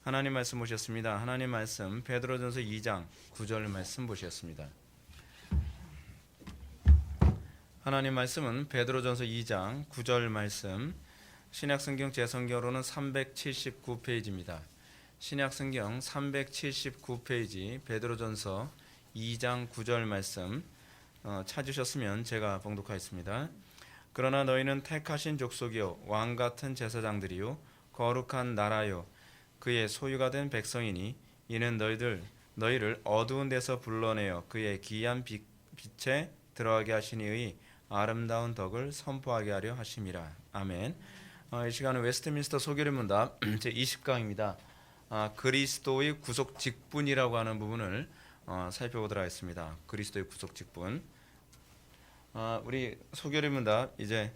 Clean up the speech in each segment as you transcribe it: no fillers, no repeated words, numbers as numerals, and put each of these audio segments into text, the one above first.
하나님 말씀 보셨습니다. 하나님 말씀 베드로전서 2장 9절 말씀 보셨습니다. 하나님 말씀은 베드로전서 2장 9절 말씀, 신약성경 제성경으로는 379페이지입니다. 신약성경 379페이지 베드로전서 2장 9절 말씀 찾으셨으면 제가 봉독하겠습니다. 그러나 너희는 택하신 족속이요 왕같은 제사장들이요 거룩한 나라요 그의 소유가 된 백성이니 이는 너희를 어두운 데서 불러내어 그의 귀한 빛에 들어가게 하시니의 아름다운 덕을 선포하게 하려 하심이라. 아멘. 이 시간은 웨스트민스터 소교리 문답 제 20강입니다. 그리스도의 구속 직분이라고 하는 부분을 살펴보도록 하겠습니다. 그리스도의 구속 직분. 우리 소교리 문답 이제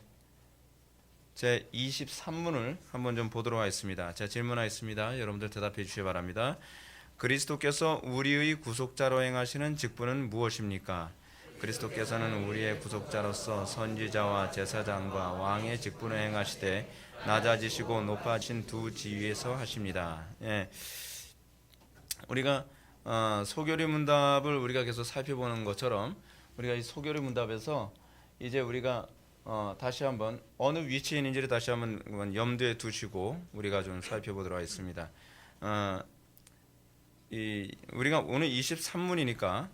제 23문을 한번 좀 보도록 하겠습니다. 제가 질문하겠습니다. 여러분들 대답해 주시기 바랍니다. 그리스도께서 우리의 구속자로 행하시는 직분은 무엇입니까? 그리스도께서는 우리의 구속자로서 선지자와 제사장과 왕의 직분을 행하시되 낮아지시고 높아진 두 지위에서 하십니다. 예. 우리가 소교리 문답을 우리가 계속 살펴보는 것처럼 우리가 이 소교리 문답에서 이제 우리가 다시 한번 어느 위치에 있는지를 다시 한번 염두에 두시고 우리가 좀 살펴보도록 하겠습니다. 우리가 오늘 23문이니까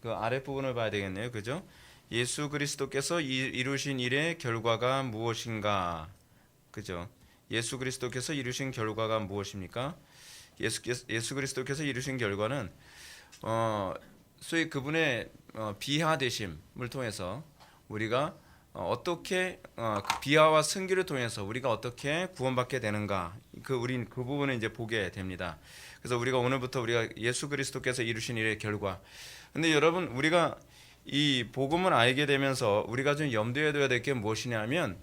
그 아랫부분을 봐야 되겠네요. 그죠? 예수 그리스도께서 이루신 일의 결과가 무엇인가? 그죠? 예수 그리스도께서 이루신 결과가 무엇입니까? 예수 그리스도께서 이루신 결과는 소위 그분의 비하되심을 통해서 우리가 어떻게 그 비하와 승기를 통해서 우리가 어떻게 구원받게 되는가, 우린 그 부분을 이제 보게 됩니다. 그래서 우리가 오늘부터 우리가 예수 그리스도께서 이루신 일의 결과. 근데 여러분, 우리가 이 복음을 알게 되면서 우리가 좀 염두에 둬야 될 게 무엇이냐면,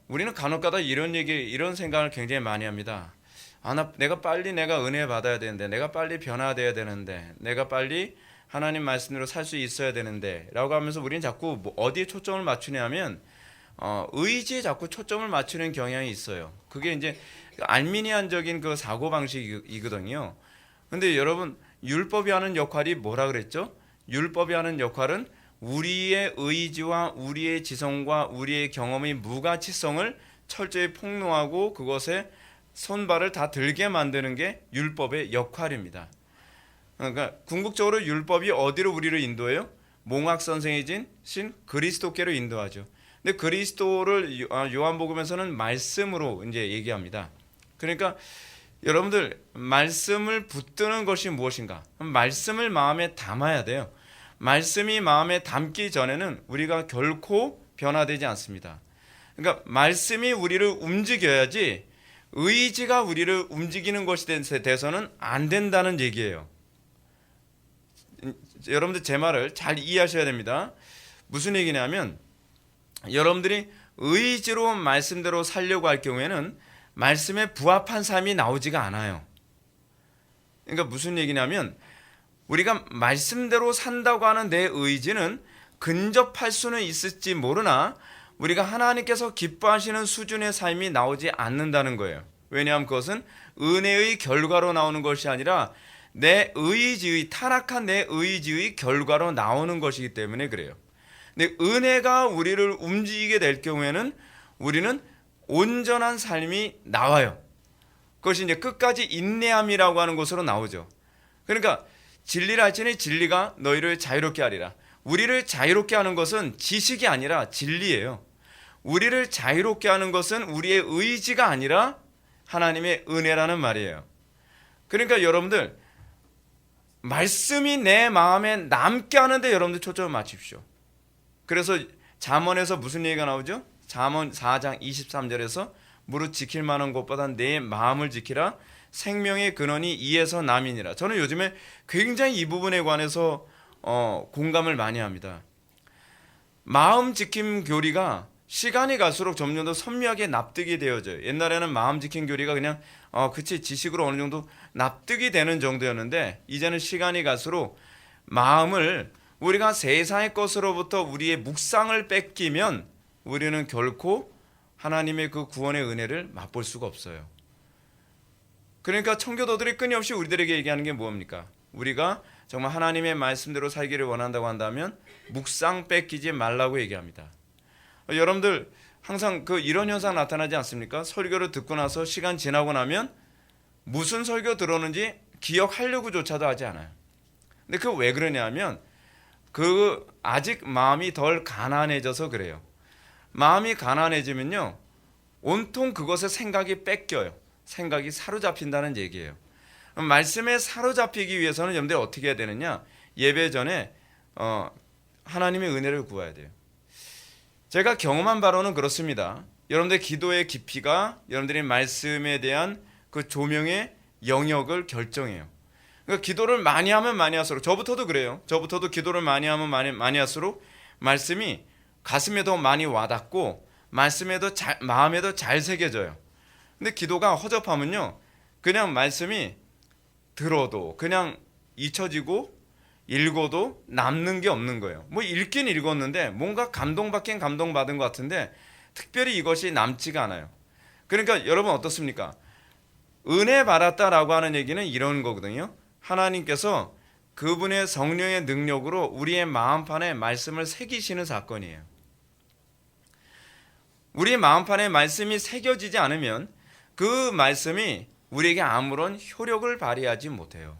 우리는 간혹가다 이런 생각을 굉장히 많이 합니다. 내가 빨리 은혜 받아야 되는데, 내가 빨리 변화돼야 되는데, 내가 빨리 하나님 말씀대로 살 수 있어야 되는데 라고 하면서 우리는 자꾸 어디에 초점을 맞추냐면 의지에 자꾸 초점을 맞추는 경향이 있어요. 그게 이제 알미니안적인 그 사고방식이거든요. 근데 여러분, 율법이 하는 역할이 뭐라 그랬죠? 율법이 하는 역할은 우리의 의지와 우리의 지성과 우리의 경험의 무가치성을 철저히 폭로하고 그것에 손발을 다 들게 만드는 게 율법의 역할입니다. 그러니까 궁극적으로 율법이 어디로 우리를 인도해요? 몽학 선생이신 그리스도께로 인도하죠. 근데 그리스도를 요한복음에서는 말씀으로 이제 얘기합니다. 그러니까 여러분들, 말씀을 붙드는 것이 무엇인가? 말씀을 마음에 담아야 돼요. 말씀이 마음에 담기 전에는 우리가 결코 변화되지 않습니다. 그러니까 말씀이 우리를 움직여야지 의지가 우리를 움직이는 것이 돼서는 안 된다는 얘기예요. 여러분들 제 말을 잘 이해하셔야 됩니다. 무슨 얘기냐면, 여러분들이 의지로 말씀대로 살려고 할 경우에는 말씀에 부합한 삶이 나오지가 않아요. 그러니까 무슨 얘기냐면, 우리가 말씀대로 산다고 하는 내 의지는 근접할 수는 있을지 모르나 우리가 하나님께서 기뻐하시는 수준의 삶이 나오지 않는다는 거예요. 왜냐하면 그것은 은혜의 결과로 나오는 것이 아니라 내 의지의, 타락한 내 의지의 결과로 나오는 것이기 때문에 그래요. 근데 은혜가 우리를 움직이게 될 경우에는 우리는 온전한 삶이 나와요. 그것이 이제 끝까지 인내함이라고 하는 것으로 나오죠. 그러니까 진리를 알지니 진리가 너희를 자유롭게 하리라. 우리를 자유롭게 하는 것은 지식이 아니라 진리예요. 우리를 자유롭게 하는 것은 우리의 의지가 아니라 하나님의 은혜라는 말이에요. 그러니까 여러분들, 말씀이 내 마음에 남게 하는데 여러분들 초점을 맞추십시오. 그래서 잠언에서 무슨 얘기가 나오죠? 잠언 4장 23절에서 무릇 지킬 만한 것보다 내 마음을 지키라. 생명의 근원이 이에서 남이니라. 저는 요즘에 굉장히 이 부분에 관해서 공감을 많이 합니다. 마음 지킴 교리가 시간이 갈수록 점점 더 선명하게 납득이 되어져요. 옛날에는 마음 지킴 교리가 그냥 그치, 지식으로 어느 정도 납득이 되는 정도였는데, 이제는 시간이 갈수록 마음을 우리가 세상의 것으로부터 우리의 묵상을 뺏기면 우리는 결코 하나님의 그 구원의 은혜를 맛볼 수가 없어요. 그러니까 청교도들이 끊임없이 우리들에게 얘기하는 게 뭡니까? 우리가 정말 하나님의 말씀대로 살기를 원한다고 한다면 묵상 뺏기지 말라고 얘기합니다. 여러분들 항상 이런 현상 나타나지 않습니까? 설교를 듣고 나서 시간 지나고 나면 무슨 설교 들었는지 기억하려고조차도 하지 않아요. 근데 그 왜 그러냐면 아직 마음이 덜 가난해져서 그래요. 마음이 가난해지면요, 온통 그것에 생각이 뺏겨요. 생각이 사로잡힌다는 얘기예요. 말씀에 사로잡히기 위해서는 여러분들이 어떻게 해야 되느냐? 예배 전에 하나님의 은혜를 구해야 돼요. 제가 경험한 바로는 그렇습니다. 여러분들 기도의 깊이가 여러분들이 말씀에 대한 그 조명의 영역을 결정해요. 그러니까 기도를 많이 하면 많이 할수록, 저부터도 그래요. 저부터도 기도를 많이 하면 많이 할수록 말씀이 가슴에 더 많이 와닿고 마음에도 잘 새겨져요. 근데 기도가 허접하면요, 그냥 말씀이 들어도 그냥 잊혀지고 읽어도 남는 게 없는 거예요. 뭐 읽긴 읽었는데 뭔가 감동받긴 감동받은 것 같은데 특별히 이것이 남지가 않아요. 그러니까 여러분 어떻습니까? 은혜 받았다라고 하는 얘기는 이런 거거든요. 하나님께서 그분의 성령의 능력으로 우리의 마음판에 말씀을 새기시는 사건이에요. 우리의 마음판에 말씀이 새겨지지 않으면 그 말씀이 우리에게 아무런 효력을 발휘하지 못해요.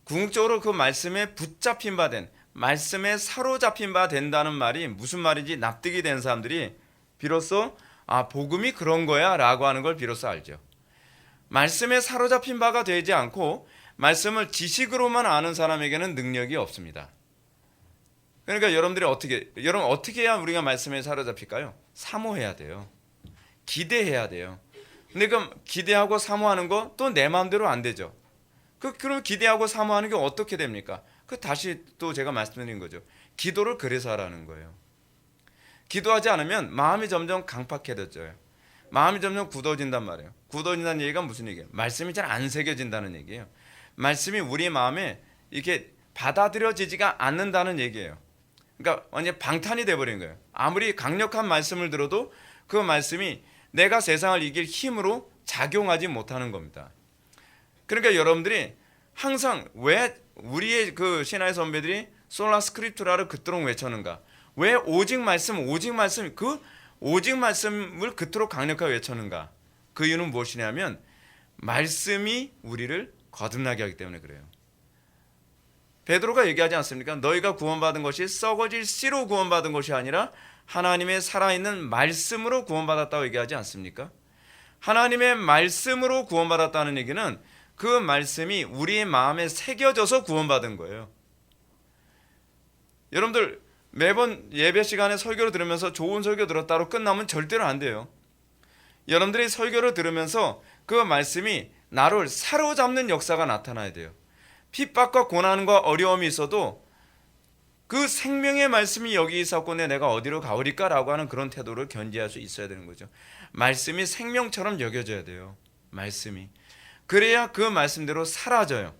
궁극적으로 그 말씀에 붙잡힌 바 된, 말씀에 사로잡힌 바 된다는 말이 무슨 말인지 납득이 된 사람들이 비로소 복음이 그런 거야 라고 하는 걸 비로소 알죠. 말씀에 사로잡힌 바가 되지 않고 말씀을 지식으로만 아는 사람에게는 능력이 없습니다. 그러니까 여러분 어떻게 해야 우리가 말씀에 사로잡힐까요? 사모해야 돼요. 기대해야 돼요. 근데 그럼 기대하고 사모하는 거 또 내 마음대로 안 되죠. 그럼 기대하고 사모하는 게 어떻게 됩니까? 다시 또 제가 말씀드린 거죠. 기도를 그래서 하라는 거예요. 기도하지 않으면 마음이 점점 강팍해져요. 마음이 점점 굳어진단 말이에요. 굳어진다는 얘기가 무슨 얘기예요? 말씀이 잘 안 새겨진다는 얘기예요. 말씀이 우리 마음에 이렇게 받아들여지지가 않는다는 얘기예요. 그러니까 완전 방탄이 돼버린 거예요. 아무리 강력한 말씀을 들어도 그 말씀이 내가 세상을 이길 힘으로 작용하지 못하는 겁니다. 그러니까 여러분들이 항상 왜 우리의 신하의 선배들이 솔라 스크립투라를 그토록 외쳤는가? 왜 오직 말씀을 그토록 강력하게 외쳤는가? 그 이유는 무엇이냐면 말씀이 우리를 거듭나게 하기 때문에 그래요. 베드로가 얘기하지 않습니까? 너희가 구원받은 것이 썩어질 씨로 구원받은 것이 아니라 하나님의 살아있는 말씀으로 구원받았다고 얘기하지 않습니까? 하나님의 말씀으로 구원받았다는 얘기는 그 말씀이 우리의 마음에 새겨져서 구원받은 거예요. 여러분들 매번 예배 시간에 설교를 들으면서 좋은 설교 들었다로 끝나면 절대로 안 돼요. 여러분들이 설교를 들으면서 그 말씀이 나를 사로잡는 역사가 나타나야 돼요. 핍박과 고난과 어려움이 있어도 그 생명의 말씀이 여기 있었건데 내가 어디로 가오리까라고 하는 그런 태도를 견지할 수 있어야 되는 거죠. 말씀이 생명처럼 여겨져야 돼요. 말씀이. 그래야 그 말씀대로 사라져요.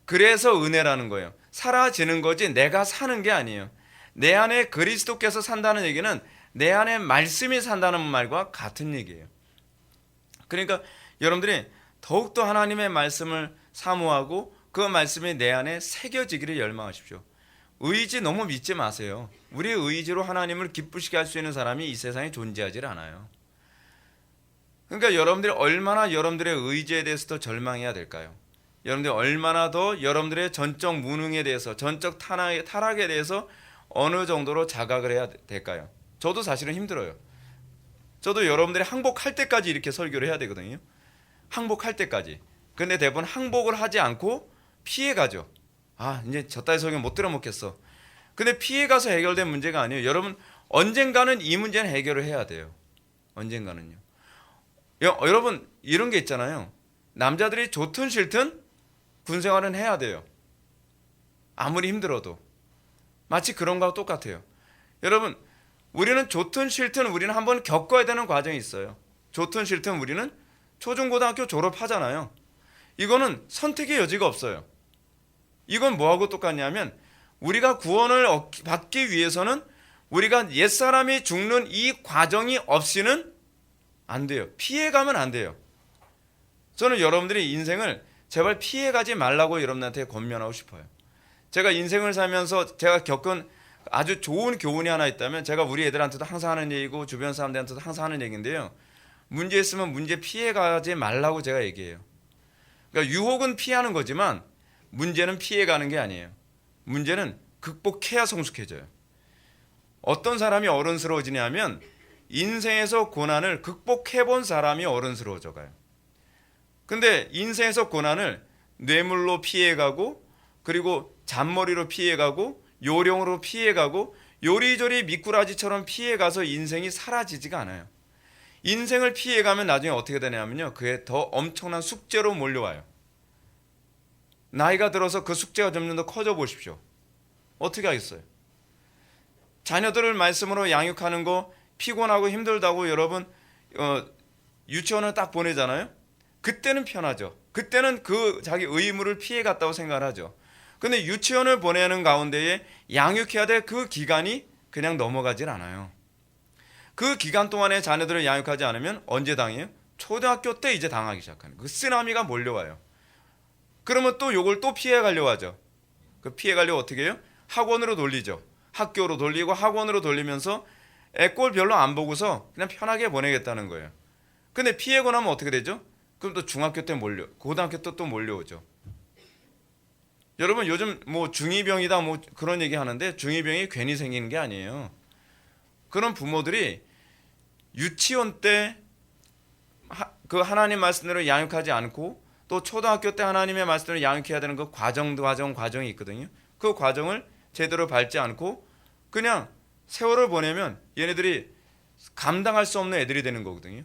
그래서 은혜라는 거예요. 사라지는 거지 내가 사는 게 아니에요. 내 안에 그리스도께서 산다는 얘기는 내 안에 말씀이 산다는 말과 같은 얘기예요. 그러니까 여러분들이 더욱더 하나님의 말씀을 사모하고 그 말씀이 내 안에 새겨지기를 열망하십시오. 의지 너무 믿지 마세요. 우리의 의지로 하나님을 기쁘시게 할 수 있는 사람이 이 세상에 존재하지 않아요. 그러니까 여러분들이 얼마나 여러분들의 의지에 대해서 더 절망해야 될까요? 여러분들이 얼마나 더 여러분들의 전적 무능에 대해서, 전적 타락에 대해서 어느 정도로 자각을 해야 될까요? 저도 사실은 힘들어요. 저도 여러분들이 항복할 때까지 이렇게 설교를 해야 되거든요. 항복할 때까지. 근데 대부분 항복을 하지 않고 피해가죠. 이제 저따위 설교 못 들어먹겠어. 근데 피해가서 해결된 문제가 아니에요. 여러분 언젠가는 이 문제는 해결을 해야 돼요. 언젠가는요. 여러분 이런 게 있잖아요. 남자들이 좋든 싫든 군생활은 해야 돼요. 아무리 힘들어도. 마치 그런 거와 똑같아요. 여러분 우리는 좋든 싫든 우리는 한번 겪어야 되는 과정이 있어요. 좋든 싫든 우리는 초중고등학교 졸업하잖아요. 이거는 선택의 여지가 없어요. 이건 뭐하고 똑같냐면 우리가 구원을 받기 위해서는 우리가 옛사람이 죽는 이 과정이 없이는 안 돼요. 피해가면 안 돼요. 저는 여러분들이 인생을 제발 피해가지 말라고 여러분한테 권면하고 싶어요. 제가 인생을 살면서 제가 겪은 아주 좋은 교훈이 하나 있다면, 제가 우리 애들한테도 항상 하는 얘기고 주변 사람들한테도 항상 하는 얘기인데요, 문제 있으면 문제 피해가지 말라고 제가 얘기해요. 그러니까 유혹은 피하는 거지만 문제는 피해가는 게 아니에요. 문제는 극복해야 성숙해져요. 어떤 사람이 어른스러워지냐면 인생에서 고난을 극복해본 사람이 어른스러워져 가요. 근데 인생에서 고난을 뇌물로 피해가고, 그리고 잔머리로 피해가고, 요령으로 피해가고, 요리조리 미꾸라지처럼 피해가서 인생이 사라지지가 않아요. 인생을 피해가면 나중에 어떻게 되냐면요, 그게 더 엄청난 숙제로 몰려와요. 나이가 들어서 그 숙제가 점점 더 커져 보십시오. 어떻게 하겠어요? 자녀들을 말씀으로 양육하는 거 피곤하고 힘들다고 여러분 유치원을 딱 보내잖아요. 그때는 편하죠. 그때는 그 자기 의무를 피해갔다고 생각을 하죠. 근데 유치원을 보내는 가운데에 양육해야 될 그 기간이 그냥 넘어가질 않아요. 그 기간 동안에 자녀들을 양육하지 않으면 언제 당해요? 초등학교 때 이제 당하기 시작하는, 그 쓰나미가 몰려와요. 그러면 또 요걸 또 피해가려고 하죠. 그 피해가려고 어떻게 해요? 학원으로 돌리죠. 학교로 돌리고 학원으로 돌리면서 애꼴 별로 안 보고서 그냥 편하게 보내겠다는 거예요. 근데 피해고 나면 어떻게 되죠? 그럼 또 중학교 때 고등학교 때 또 몰려오죠. 여러분 요즘 뭐 중2병이다 뭐 그런 얘기 하는데, 중2병이 괜히 생기는 게 아니에요. 그런 부모들이 유치원 때 그 하나님 말씀대로 양육하지 않고, 또 초등학교 때 하나님의 말씀대로 양육해야 되는 그 과정이 있거든요. 그 과정을 제대로 밟지 않고 그냥 세월을 보내면 얘네들이 감당할 수 없는 애들이 되는 거거든요.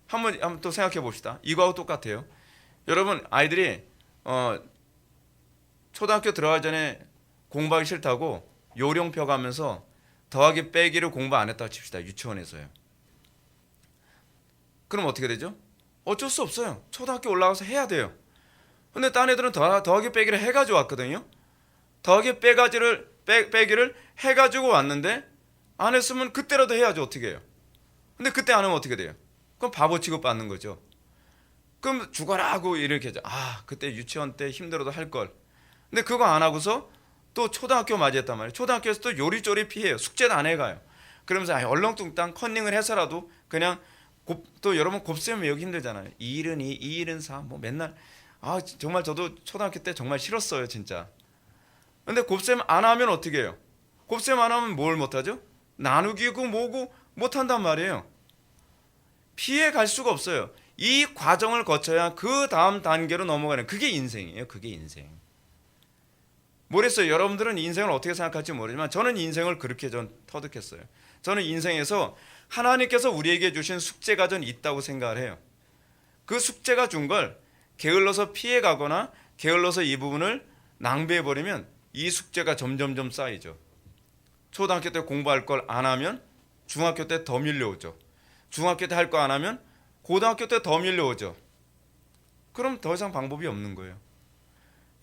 한번 또 생각해 봅시다. 이거하고 똑같아요. 여러분 아이들이 초등학교 들어가기 전에 공부하기 싫다고 요령 펴가면서 더하기 빼기를 공부 안 했다고 칩시다. 유치원에서요. 그럼 어떻게 되죠? 어쩔 수 없어요. 초등학교 올라가서 해야 돼요. 근데 딴 애들은 더하기 빼기를 해가지고 왔거든요. 더하기 빼기를 해가지고 왔는데 안 했으면 그때라도 해야죠. 어떻게 해요? 근데 그때 안 하면 어떻게 돼요? 그럼 바보 취급 받는 거죠. 그럼 죽어라 하고 이렇게 하죠. 그때 유치원 때 힘들어도 할 걸. 근데 그거 안 하고서 또 초등학교 맞이했단 말이에요. 초등학교에서 또 요리조리 피해요. 숙제도 안 해가요. 그러면서 얼렁뚱땅 컨닝을 해서라도 그냥 또 여러분 곱셈 외우기 힘들잖아요. 2일은 2, 2일은 4, 뭐 맨날 정말 저도 초등학교 때 정말 싫었어요, 진짜. 근데 곱셈 안 하면 어떻게 해요? 곱셈 안 하면 뭘 못하죠? 나누기고 뭐고 못한단 말이에요. 피해 갈 수가 없어요. 이 과정을 거쳐야 그 다음 단계로 넘어가는, 그게 인생이에요. 그게 인생. 모르겠어요. 여러분들은 인생을 어떻게 생각할지 모르지만 저는 인생을 그렇게 터득했어요. 저는 인생에서 하나님께서 우리에게 주신 숙제가 있다고 생각을 해요. 그 숙제가 준 걸 게을러서 피해가거나 게을러서 이 부분을 낭비해버리면 이 숙제가 점점점 쌓이죠. 초등학교 때 공부할 걸 안 하면 중학교 때 더 밀려오죠. 중학교 때 할 거 안 하면 고등학교 때 더 밀려오죠. 그럼 더 이상 방법이 없는 거예요.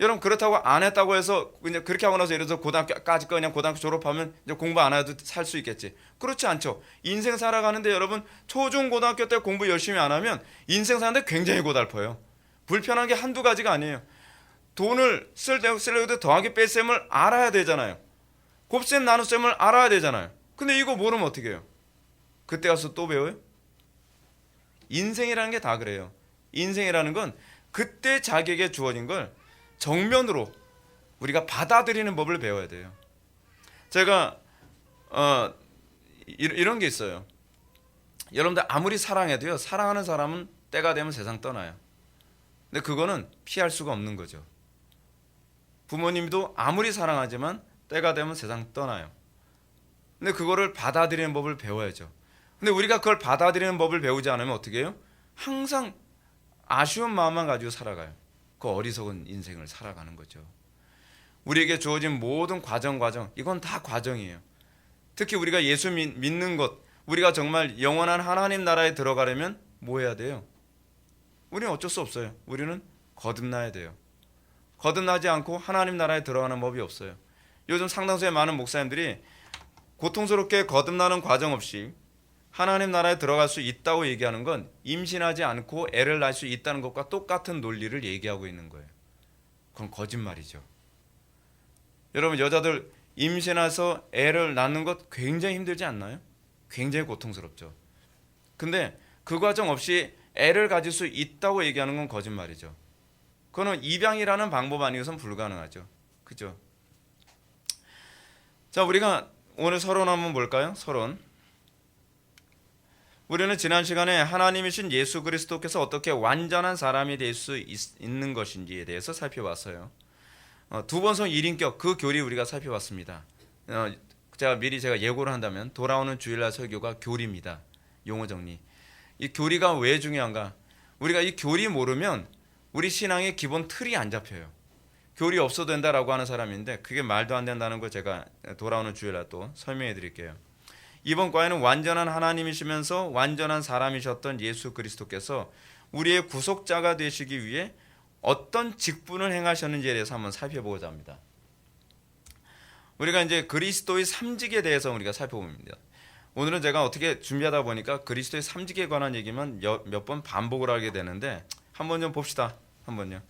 여러분 그렇다고 안 했다고 해서 그냥 그렇게 하고 나서 예를 들어서 고등학교까지 그냥 고등학교 졸업하면 이제 공부 안 해도 살 수 있겠지. 그렇지 않죠. 인생 살아가는데 여러분 초중 고등학교 때 공부 열심히 안 하면 인생 사는데 굉장히 고달퍼요. 불편한 게 한두 가지가 아니에요. 돈을 쓰려도 더하기 뺄셈을 알아야 되잖아요. 곱셈 나눗셈을 알아야 되잖아요. 근데 이거 모르면 어떻게 해요? 그때 가서 또 배워요? 인생이라는 게 다 그래요. 인생이라는 건 그때 자기에게 주어진 걸 정면으로 우리가 받아들이는 법을 배워야 돼요. 제가 이런 게 있어요. 여러분들 아무리 사랑해도요, 사랑하는 사람은 때가 되면 세상 떠나요. 근데 그거는 피할 수가 없는 거죠. 부모님도 아무리 사랑하지만 때가 되면 세상 떠나요. 근데 그거를 받아들이는 법을 배워야죠. 근데 우리가 그걸 받아들이는 법을 배우지 않으면 어떻게 해요? 항상 아쉬운 마음만 가지고 살아가요. 그 어리석은 인생을 살아가는 거죠. 우리에게 주어진 모든 과정 이건 다 과정이에요. 특히 우리가 예수 믿는 것, 우리가 정말 영원한 하나님 나라에 들어가려면 뭐 해야 돼요? 우리는 어쩔 수 없어요. 우리는 거듭나야 돼요. 거듭나지 않고 하나님 나라에 들어가는 법이 없어요. 요즘 상당수의 많은 목사님들이 고통스럽게 거듭나는 과정 없이 하나님 나라에 들어갈 수 있다고 얘기하는 건 임신하지 않고 애를 낳을 수 있다는 것과 똑같은 논리를 얘기하고 있는 거예요. 그건 거짓말이죠. 여러분, 여자들 임신해서 애를 낳는 것 굉장히 힘들지 않나요? 굉장히 고통스럽죠. 근데 그 과정 없이 애를 가질 수 있다고 얘기하는 건 거짓말이죠. 그거는 입양이라는 방법 아니고선 불가능하죠. 그죠? 자, 우리가 오늘 서론 한번 볼까요? 서론. 우리는 지난 시간에 하나님이신 예수 그리스도께서 어떻게 완전한 사람이 될 수 있는 것인지에 대해서 살펴봤어요. 두 번성 1인격 그 교리 우리가 살펴봤습니다. 제가 예고를 한다면 돌아오는 주일날 설교가 교리입니다. 용어 정리. 이 교리가 왜 중요한가? 우리가 이 교리 모르면 우리 신앙의 기본 틀이 안 잡혀요. 교리 없어도 된다라고 하는 사람인데 그게 말도 안 된다는 거 제가 돌아오는 주일날 또 설명해 드릴게요. 이번 과에는 완전한 하나님이시면서 완전한 사람이셨던 예수 그리스도께서 우리의 구속자가 되시기 위해 어떤 직분을 행하셨는지에 대해서 한번 살펴보고자 합니다. 우리가 이제 그리스도의 삼직에 대해서 우리가 살펴봅니다. 오늘은 제가 어떻게 준비하다 보니까 그리스도의 삼직에 관한 얘기만 몇 번 반복을 하게 되는데 한번 좀 봅시다. 한번요.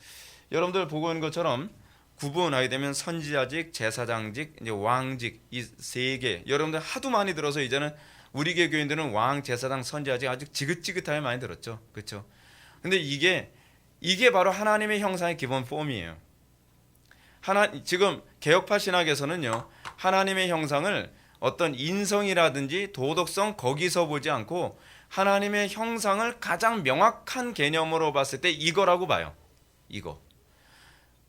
여러분들 보고 있는 것처럼 구분하게 되면 선지자직, 제사장직, 이제 왕직 이 세 개. 여러분들 하도 많이 들어서 이제는 우리 교인들은 왕, 제사장, 선지자직 아주 지긋지긋하게 많이 들었죠. 그렇죠? 근데 이게 바로 하나님의 형상의 기본 폼이에요. 지금 개혁파 신학에서는요. 하나님의 형상을 어떤 인성이라든지 도덕성 거기서 보지 않고 하나님의 형상을 가장 명확한 개념으로 봤을 때 이거라고 봐요. 이거.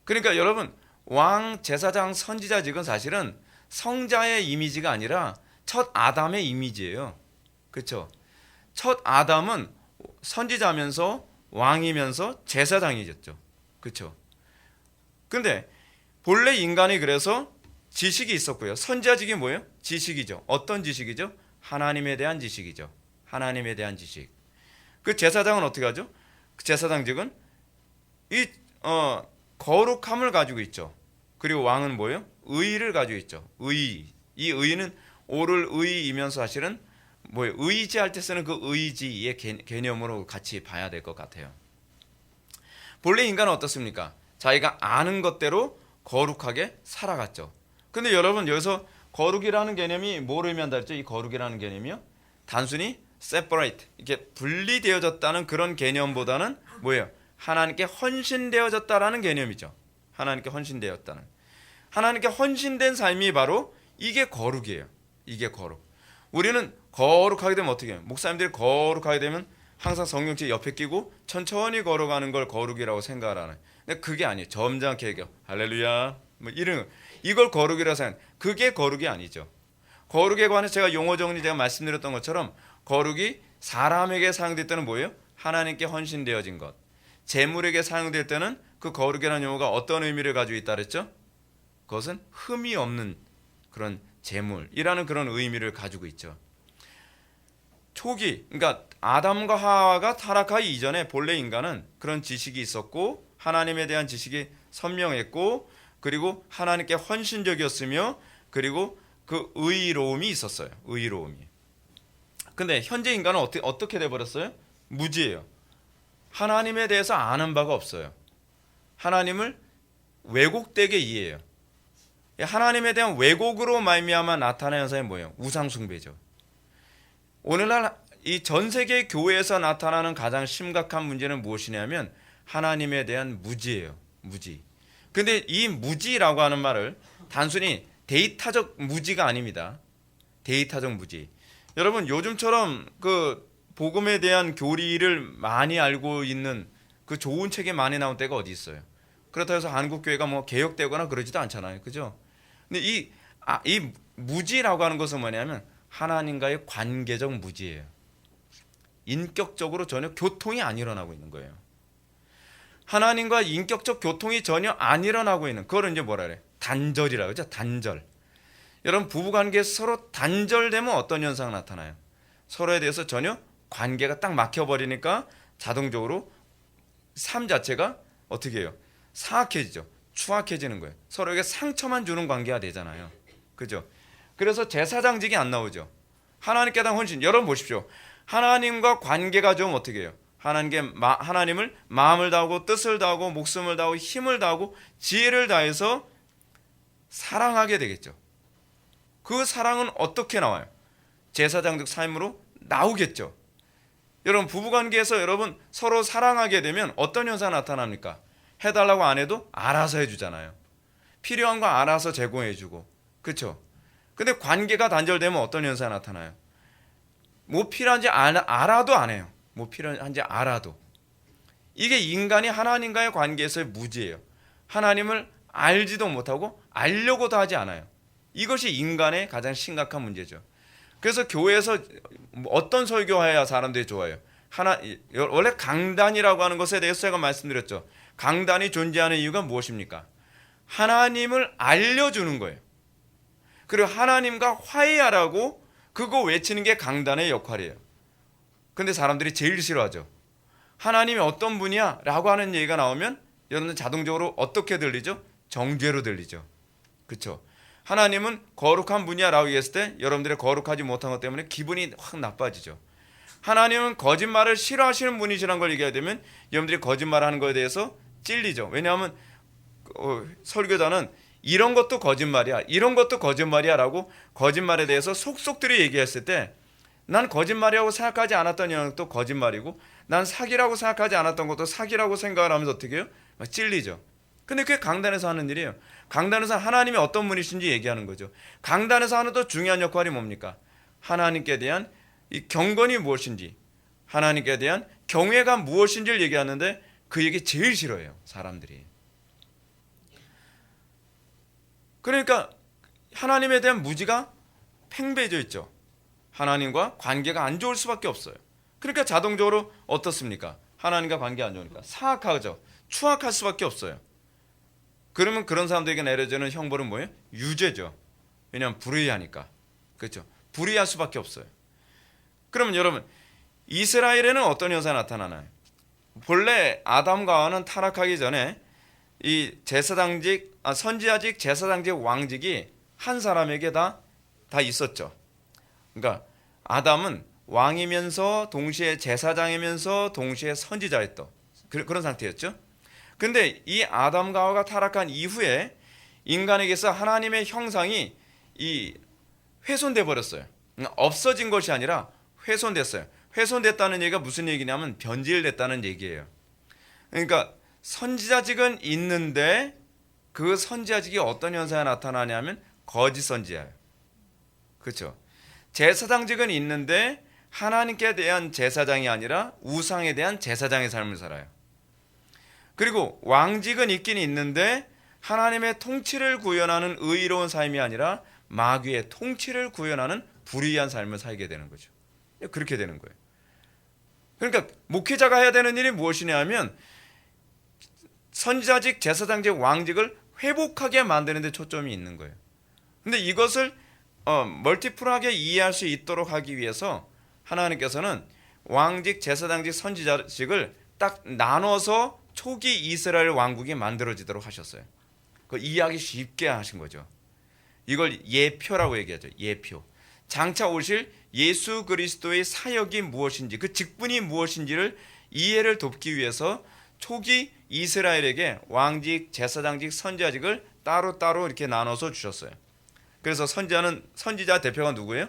그러니까 여러분 왕, 제사장, 선지자직은 사실은 성자의 이미지가 아니라 첫 아담의 이미지예요. 그렇죠? 첫 아담은 선지자면서 왕이면서 제사장이었죠. 그렇죠? 근데 본래 인간이 그래서 지식이 있었고요. 선지자직이 뭐예요? 지식이죠. 어떤 지식이죠? 하나님에 대한 지식이죠. 하나님에 대한 지식. 그 제사장은 어떻게 하죠? 그 제사장직은 이 거룩함을 가지고 있죠. 그리고 왕은 뭐예요? 의를 가지고 있죠. 의. 이 의는 옳을 의이면서 사실은 뭐예요? 의지할 때 쓰는 그 의지의 개념으로 같이 봐야 될 것 같아요. 본래 인간은 어떻습니까? 자기가 아는 것대로 거룩하게 살아갔죠. 근데 여러분 여기서 거룩이라는 개념이 뭐를 의미한다 했죠? 이 거룩이라는 개념이요? 단순히 separate, 이렇게 분리되어졌다는 그런 개념보다는 뭐예요? 하나님께 헌신되어졌다라는 개념이죠. 하나님께 헌신되었다는. 하나님께 헌신된 삶이 바로 이게 거룩이에요. 이게 거룩. 우리는 거룩하게 되면 어떻게 해요? 목사님들이 거룩하게 되면 항상 성경책 옆에 끼고 천천히 걸어가는 걸 거룩이라고 생각을 하는. 근데 그게 아니에요. 점잖게 얘기해요. 할렐루야. 뭐 이런 이걸 거룩이라고 생각. 그게 거룩이 아니죠. 거룩에 관해서 제가 용어 정리 제가 말씀드렸던 것처럼 거룩이 사람에게 사용될 때는 뭐예요? 하나님께 헌신되어진 것. 재물에게 사용될 때는 그 거룩이라는 용어가 어떤 의미를 가지고 있다 그랬죠? 그것은 흠이 없는 그런 재물이라는 그런 의미를 가지고 있죠. 초기, 그러니까 아담과 하와가 타락하기 이전에 본래 인간은 그런 지식이 있었고 하나님에 대한 지식이 선명했고 그리고 하나님께 헌신적이었으며 그리고 그 의로움이 있었어요. 의로움이. 근데 현재 인간은 어떻게 돼버렸어요? 무지예요. 하나님에 대해서 아는 바가 없어요. 하나님을 왜곡되게 이해해요. 하나님에 대한 왜곡으로 말미암아 나타나는 현상이 뭐예요? 우상 숭배죠. 오늘날 이 전 세계 교회에서 나타나는 가장 심각한 문제는 무엇이냐면 하나님에 대한 무지예요. 무지. 근데 이 무지라고 하는 말을 단순히 데이터적 무지가 아닙니다. 데이터적 무지. 여러분 요즘처럼 그 복음에 대한 교리를 많이 알고 있는 그 좋은 책이 많이 나온 때가 어디 있어요? 그렇다고 해서 한국 교회가 뭐 개혁되거나 그러지도 않잖아요. 그죠? 근데 이 무지라고 하는 것은 뭐냐면 하나님과의 관계적 무지예요. 인격적으로 전혀 교통이 안 일어나고 있는 거예요. 하나님과 인격적 교통이 전혀 안 일어나고 있는 그걸 이제 뭐라 그래? 단절이라고 하죠. 단절. 여러분 부부관계에서 서로 단절되면 어떤 현상이 나타나요? 서로에 대해서 전혀 관계가 딱 막혀버리니까 자동적으로 삶 자체가 어떻게 해요? 사악해지죠. 추악해지는 거예요. 서로에게 상처만 주는 관계가 되잖아요. 그죠? 그래서 제사장직이 안 나오죠. 하나님께 대한 헌신. 여러분 보십시오. 하나님과 관계가 좀 어떻게 해요? 하나님을 마음을 다하고 뜻을 다하고 목숨을 다하고 힘을 다하고 지혜를 다해서 사랑하게 되겠죠. 그 사랑은 어떻게 나와요? 제사장적 삶으로 나오겠죠. 여러분 부부관계에서 여러분 서로 사랑하게 되면 어떤 현상이 나타납니까? 해달라고 안 해도 알아서 해주잖아요. 필요한 거 알아서 제공해주고, 그렇죠? 근데 관계가 단절되면 어떤 현상이 나타나요? 뭐 필요한지 알아도 안 해요. 뭐 필요한지 알아도. 이게 인간이 하나님과의 관계에서의 무지예요. 하나님을 알지도 못하고 알려고도 하지 않아요. 이것이 인간의 가장 심각한 문제죠. 그래서 교회에서 어떤 설교해야 사람들이 좋아해요? 원래 강단이라고 하는 것에 대해서 제가 말씀드렸죠. 강단이 존재하는 이유가 무엇입니까? 하나님을 알려주는 거예요. 그리고 하나님과 화해하라고 그거 외치는 게 강단의 역할이에요. 근데 사람들이 제일 싫어하죠. 하나님이 어떤 분이야? 라고 하는 얘기가 나오면 여러분들 자동적으로 어떻게 들리죠? 정죄로 들리죠. 그렇죠? 하나님은 거룩한 분이야 라고 얘기했을 때 여러분들이 거룩하지 못한 것 때문에 기분이 확 나빠지죠. 하나님은 거짓말을 싫어하시는 분이시라는 걸 얘기하게 되면 여러분들이 거짓말하는 거에 대해서 찔리죠. 왜냐하면 설교자는 이런 것도 거짓말이야, 이런 것도 거짓말이야 라고 거짓말에 대해서 속속들이 얘기했을 때 난 거짓말이라고 생각하지 않았던 영역도 거짓말이고 난 사기라고 생각하지 않았던 것도 사기라고 생각을 하면서 어떻게 해요? 막 찔리죠. 근데 그게 강단에서 하는 일이에요. 강단에서 하나님이 어떤 분이신지 얘기하는 거죠. 강단에서 하는 또 중요한 역할이 뭡니까? 하나님께 대한 이 경건이 무엇인지, 하나님께 대한 경외가 무엇인지를 얘기하는데 그 얘기 제일 싫어해요, 사람들이. 그러니까 하나님에 대한 무지가 팽배해져 있죠. 하나님과 관계가 안 좋을 수밖에 없어요. 그러니까 자동적으로 어떻습니까? 하나님과 관계 안 좋으니까 사악하죠. 추악할 수밖에 없어요. 그러면 그런 사람들에게 내려지는 형벌은 뭐예요? 유죄죠. 왜냐하면 불의하니까. 그렇죠? 불의할 수밖에 없어요. 그러면 여러분 이스라엘에는 어떤 현상이 나타나나요? 본래 아담과 하와는 타락하기 전에 이 선지자직 제사장직 왕직이 한 사람에게 다 있었죠. 그러니까 아담은 왕이면서 동시에 제사장이면서 동시에 선지자였던 그런 상태였죠. 근데 이 아담과 하와가 타락한 이후에 인간에게서 하나님의 형상이 훼손돼 버렸어요. 없어진 것이 아니라 훼손됐어요. 훼손됐다는 얘기가 무슨 얘기냐면 변질됐다는 얘기예요. 그러니까 선지자직은 있는데 그 선지자직이 어떤 현상이 나타나냐면 거짓 선지자예요. 그렇죠? 제사장직은 있는데 하나님께 대한 제사장이 아니라 우상에 대한 제사장의 삶을 살아요. 그리고 왕직은 있긴 있는데 하나님의 통치를 구현하는 의로운 삶이 아니라 마귀의 통치를 구현하는 불의한 삶을 살게 되는 거죠. 그렇게 되는 거예요. 그러니까 목회자가 해야 되는 일이 무엇이냐 하면 선지자직, 제사장직, 왕직을 회복하게 만드는 데 초점이 있는 거예요. 근데 이것을 멀티플하게 이해할 수 있도록 하기 위해서 하나님께서는 왕직, 제사장직, 선지자직을 딱 나눠서 초기 이스라엘 왕국이 만들어지도록 하셨어요. 그 이해하기 쉽게 하신 거죠. 이걸 예표라고 얘기하죠. 예표. 장차 오실 예수 그리스도의 사역이 무엇인지, 그 직분이 무엇인지를 이해를 돕기 위해서 초기 이스라엘에게 왕직, 제사장직, 선지자직을 따로따로 이렇게 나눠서 주셨어요. 그래서 선지자 대표가 누구예요?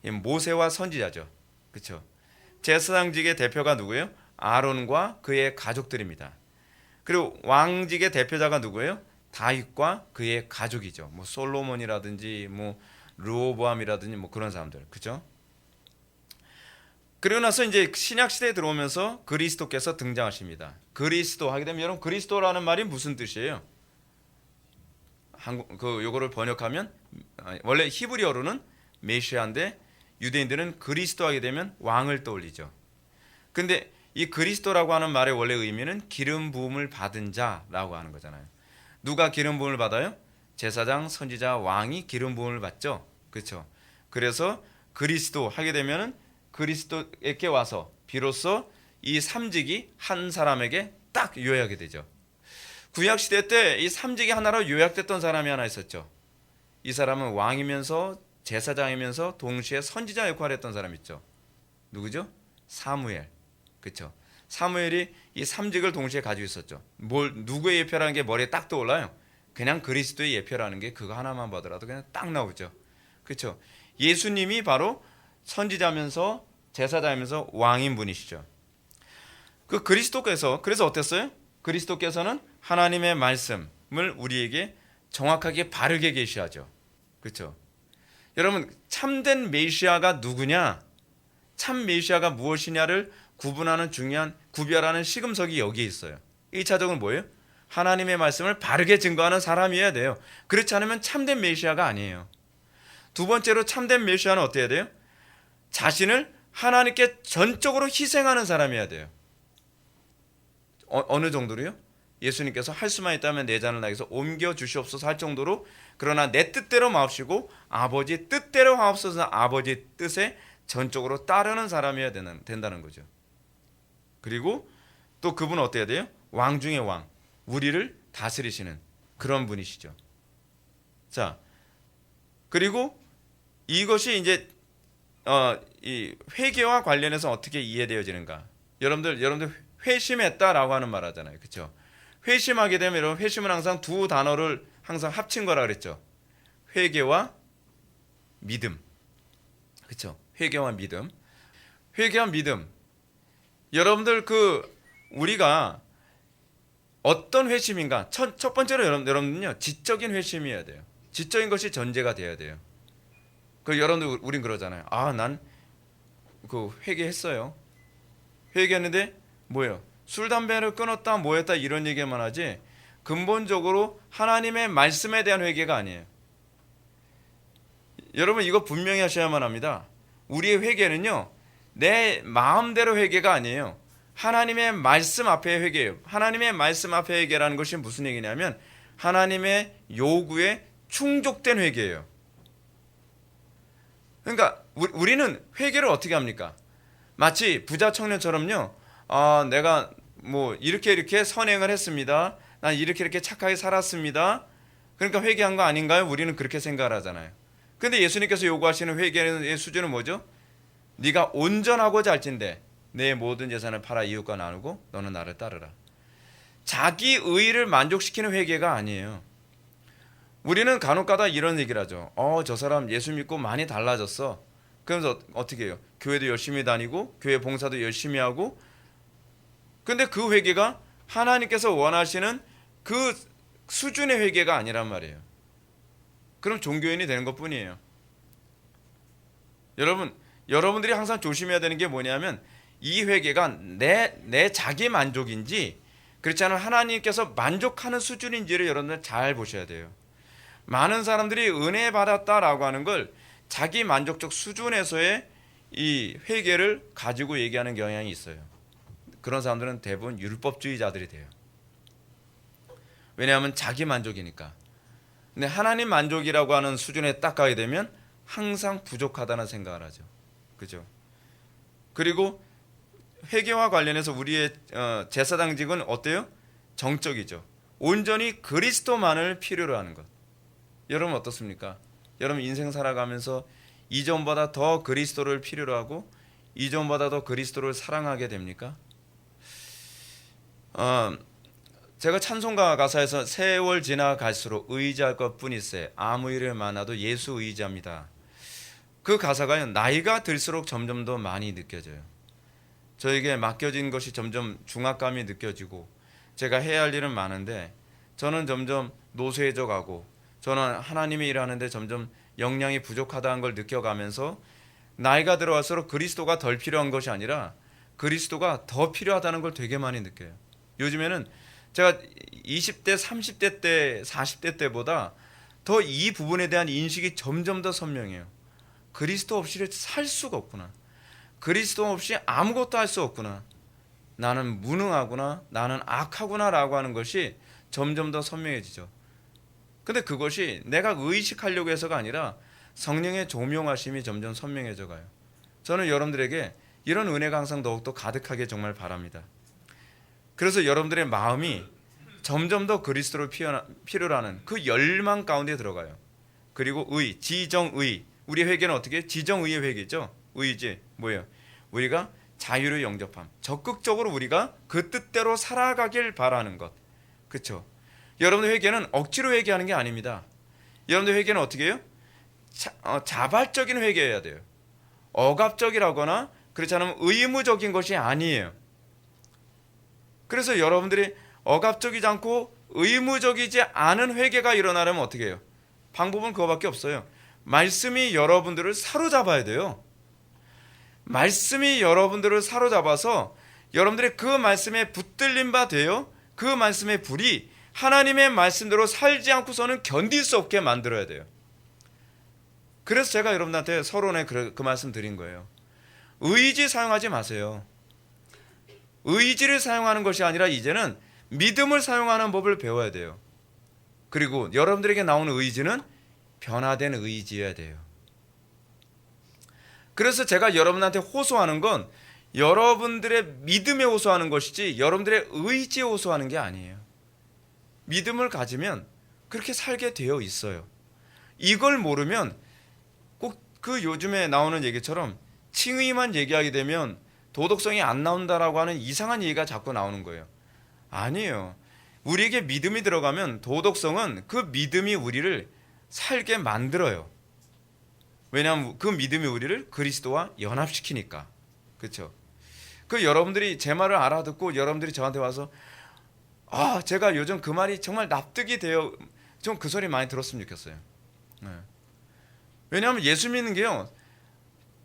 모세와 선지자죠. 그렇죠? 제사장직의 대표가 누구예요? 아론과 그의 가족들입니다. 그리고 왕직의 대표자가 누구예요? 다윗과 그의 가족이죠. 뭐 솔로몬이라든지 뭐 르호보암이라든지 뭐 그런 사람들. 그렇죠? 그리고 나서 이제 신약 시대에 들어오면서 그리스도께서 등장하십니다. 그리스도 하게 되면 여러분 그리스도라는 말이 무슨 뜻이에요? 요거를 번역하면 원래 히브리어로는 메시아인데 유대인들은 그리스도 하게 되면 왕을 떠올리죠. 근데 이 그리스도라고 하는 말의 원래 의미는 기름 부음을 받은 자라고 하는 거잖아요. 누가 기름 부음을 받아요? 제사장, 선지자, 왕이 기름 부음을 받죠. 그렇죠? 그래서 그리스도 하게 되면은 그리스도에게 와서 비로소 이 삼직이 한 사람에게 딱 요약이 되죠. 구약 시대 때 이 삼직이 하나로 요약됐던 사람이 하나 있었죠. 이 사람은 왕이면서 제사장이면서 동시에 선지자 역할을 했던 사람 있죠. 누구죠? 사무엘. 그렇죠? 사무엘이 이 3직을 동시에 가지고 있었죠. 누구의 예표라는 게 머리에 딱 떠올라요? 그냥 그리스도의 예표라는 게 그거 하나만 보더라도 그냥 딱 나오죠. 그렇죠? 예수님이 바로 선지자면서 제사장이면서 왕인 분이시죠. 그 그리스도께서 그래서 어땠어요? 그리스도께서는 하나님의 말씀을 우리에게 정확하게 바르게 계시하죠. 그렇죠? 여러분, 참된 메시아가 누구냐? 참 메시아가 무엇이냐를 구분하는 중요한 구별하는 시금석이 여기에 있어요. 1차적으로 뭐예요? 하나님의 말씀을 바르게 증거하는 사람이어야 돼요. 그렇지 않으면 참된 메시아가 아니에요. 두 번째로 참된 메시아는 어때야 돼요? 자신을 하나님께 전적으로 희생하는 사람이어야 돼요. 어느 정도로요? 예수님께서 할 수만 있다면 내 잔을 나에게서 옮겨 주시옵소서 할 정도로, 그러나 내 뜻대로 마옵시고 아버지 뜻대로 하옵소서 아버지 뜻에 전적으로 따르는 사람이어야 된다는 거죠. 그리고 또 그분은 어때야 돼요? 왕 중의 왕, 우리를 다스리시는 그런 분이시죠. 자, 그리고 이것이 이제 이 회개와 관련해서 어떻게 이해되어지는가? 여러분들 회심했다라고 하는 말 하잖아요. 그렇죠? 회심하게 되면 여러분, 회심은 항상 두 단어를 항상 합친 거라 그랬죠. 회개와 믿음. 그렇죠? 회개와 믿음. 회개와 믿음. 여러분들 우리가 어떤 회심인가? 첫 번째로 여러분들은요, 지적인 회심이어야 돼요. 지적인 것이 전제가 돼야 돼요. 여러분들 우린 그러잖아요. 난 회개했어요. 회개했는데 뭐예요? 술 담배를 끊었다 뭐했다 이런 얘기만 하지 근본적으로 하나님의 말씀에 대한 회개가 아니에요. 여러분, 이거 분명히 하셔야만 합니다. 우리의 회개는요, 내 마음대로 회개가 아니에요. 하나님의 말씀 앞에 회개예요. 하나님의 말씀 앞에 회개라는 것이 무슨 얘기냐면 하나님의 요구에 충족된 회개예요. 그러니까 우리는 회개를 어떻게 합니까? 마치 부자 청년처럼요. 내가 뭐 이렇게 선행을 했습니다. 난 이렇게 착하게 살았습니다. 그러니까 회개한 거 아닌가요? 우리는 그렇게 생각을 하잖아요. 근데 예수님께서 요구하시는 회개의 수준은 뭐죠? 네가 온전하고자 할진대 내 모든 재산을 팔아 이웃과 나누고 너는 나를 따르라. 자기 의의를 만족시키는 회개가 아니에요. 우리는 간혹가다 이런 얘기를 하죠. 저 사람 예수 믿고 많이 달라졌어. 그러면서 어떻게 해요? 교회도 열심히 다니고 교회 봉사도 열심히 하고, 근데 그 회개가 하나님께서 원하시는 그 수준의 회개가 아니란 말이에요. 그럼 종교인이 되는 것뿐이에요. 여러분들이 항상 조심해야 되는 게 뭐냐면 이 회개가 내 자기 만족인지 그렇지 않으면 하나님께서 만족하는 수준인지를 여러분들 잘 보셔야 돼요. 많은 사람들이 은혜 받았다라고 하는 걸 자기 만족적 수준에서의 이 회개를 가지고 얘기하는 경향이 있어요. 그런 사람들은 대부분 율법주의자들이 돼요. 왜냐하면 자기 만족이니까. 근데 하나님 만족이라고 하는 수준에 딱 가게 되면 항상 부족하다는 생각을 하죠. 그죠? 그리고 회개와 관련해서 우리의 제사장직은 어때요? 정적이죠. 온전히 그리스도만을 필요로 하는 것. 여러분 어떻습니까? 여러분 인생 살아가면서 이전보다 더 그리스도를 필요로 하고 이전보다 더 그리스도를 사랑하게 됩니까? 제가 찬송가 가사에서 세월 지나갈수록 의지할 것뿐이세 아무 일을 많아도 예수 의지합니다. 그 가사가 나이가 들수록 점점 더 많이 느껴져요. 저에게 맡겨진 것이 점점 중압감이 느껴지고 제가 해야 할 일은 많은데 저는 점점 노쇠해져 가고 저는 하나님의 일을 하는데 점점 역량이 부족하다는 걸 느껴가면서 나이가 들어갈수록 그리스도가 덜 필요한 것이 아니라 그리스도가 더 필요하다는 걸 되게 많이 느껴요. 요즘에는 제가 20대, 30대 때, 40대 때보다 더 이 부분에 대한 인식이 점점 더 선명해요. 그리스도 없이 살 수가 없구나. 그리스도 없이 아무것도 할 수 없구나. 나는 무능하구나. 나는 악하구나 라고 하는 것이 점점 더 선명해지죠. 근데 그것이 내가 의식하려고 해서가 아니라 성령의 조명하심이 점점 선명해져 가요. 저는 여러분들에게 이런 은혜가 항상 더욱더 가득하게 정말 바랍니다. 그래서 여러분들의 마음이 점점 더 그리스도를 필요로 하는 그 열망 가운데 들어가요. 그리고 지정의, 우리 회개는 어떻게? 지정의의 회개죠. 의지 뭐예요? 우리가 자유를 영접함. 적극적으로 우리가 그 뜻대로 살아가길 바라는 것. 그렇죠? 여러분의 회개는 억지로 회개하는 게 아닙니다. 여러분들 회개는 어떻게 해요? 자발적인 회개해야 돼요. 억압적이라거나 그렇지 않으면 의무적인 것이 아니에요. 그래서 여러분들이 억압적이지 않고 의무적이지 않은 회개가 일어나려면 어떻게 해요? 방법은 그거밖에 없어요. 말씀이 여러분들을 사로잡아야 돼요. 말씀이 여러분들을 사로잡아서 여러분들이 그 말씀에 붙들린 바 되어 그 말씀의 불이 하나님의 말씀대로 살지 않고서는 견딜 수 없게 만들어야 돼요. 그래서 제가 여러분한테 서론에 그 말씀 드린 거예요. 의지 사용하지 마세요. 의지를 사용하는 것이 아니라 이제는 믿음을 사용하는 법을 배워야 돼요. 그리고 여러분들에게 나오는 의지는 변화된 의지여야 돼요. 그래서 제가 여러분한테 호소하는 건 여러분들의 믿음에 호소하는 것이지 여러분들의 의지에 호소하는 게 아니에요. 믿음을 가지면 그렇게 살게 되어 있어요. 이걸 모르면 꼭 그 요즘에 나오는 얘기처럼 칭의만 얘기하게 되면 도덕성이 안 나온다라고 하는 이상한 얘기가 자꾸 나오는 거예요. 아니에요. 우리에게 믿음이 들어가면 도덕성은 그 믿음이 우리를 살게 만들어요. 왜냐하면 그 믿음이 우리를 그리스도와 연합시키니까. 그렇죠? 그 여러분들이 제 말을 알아듣고 여러분들이 저한테 와서 제가 요즘 그 말이 정말 납득이 돼요. 좀 그 소리 많이 들었으면 좋겠어요. 네. 왜냐하면 예수 믿는 게요.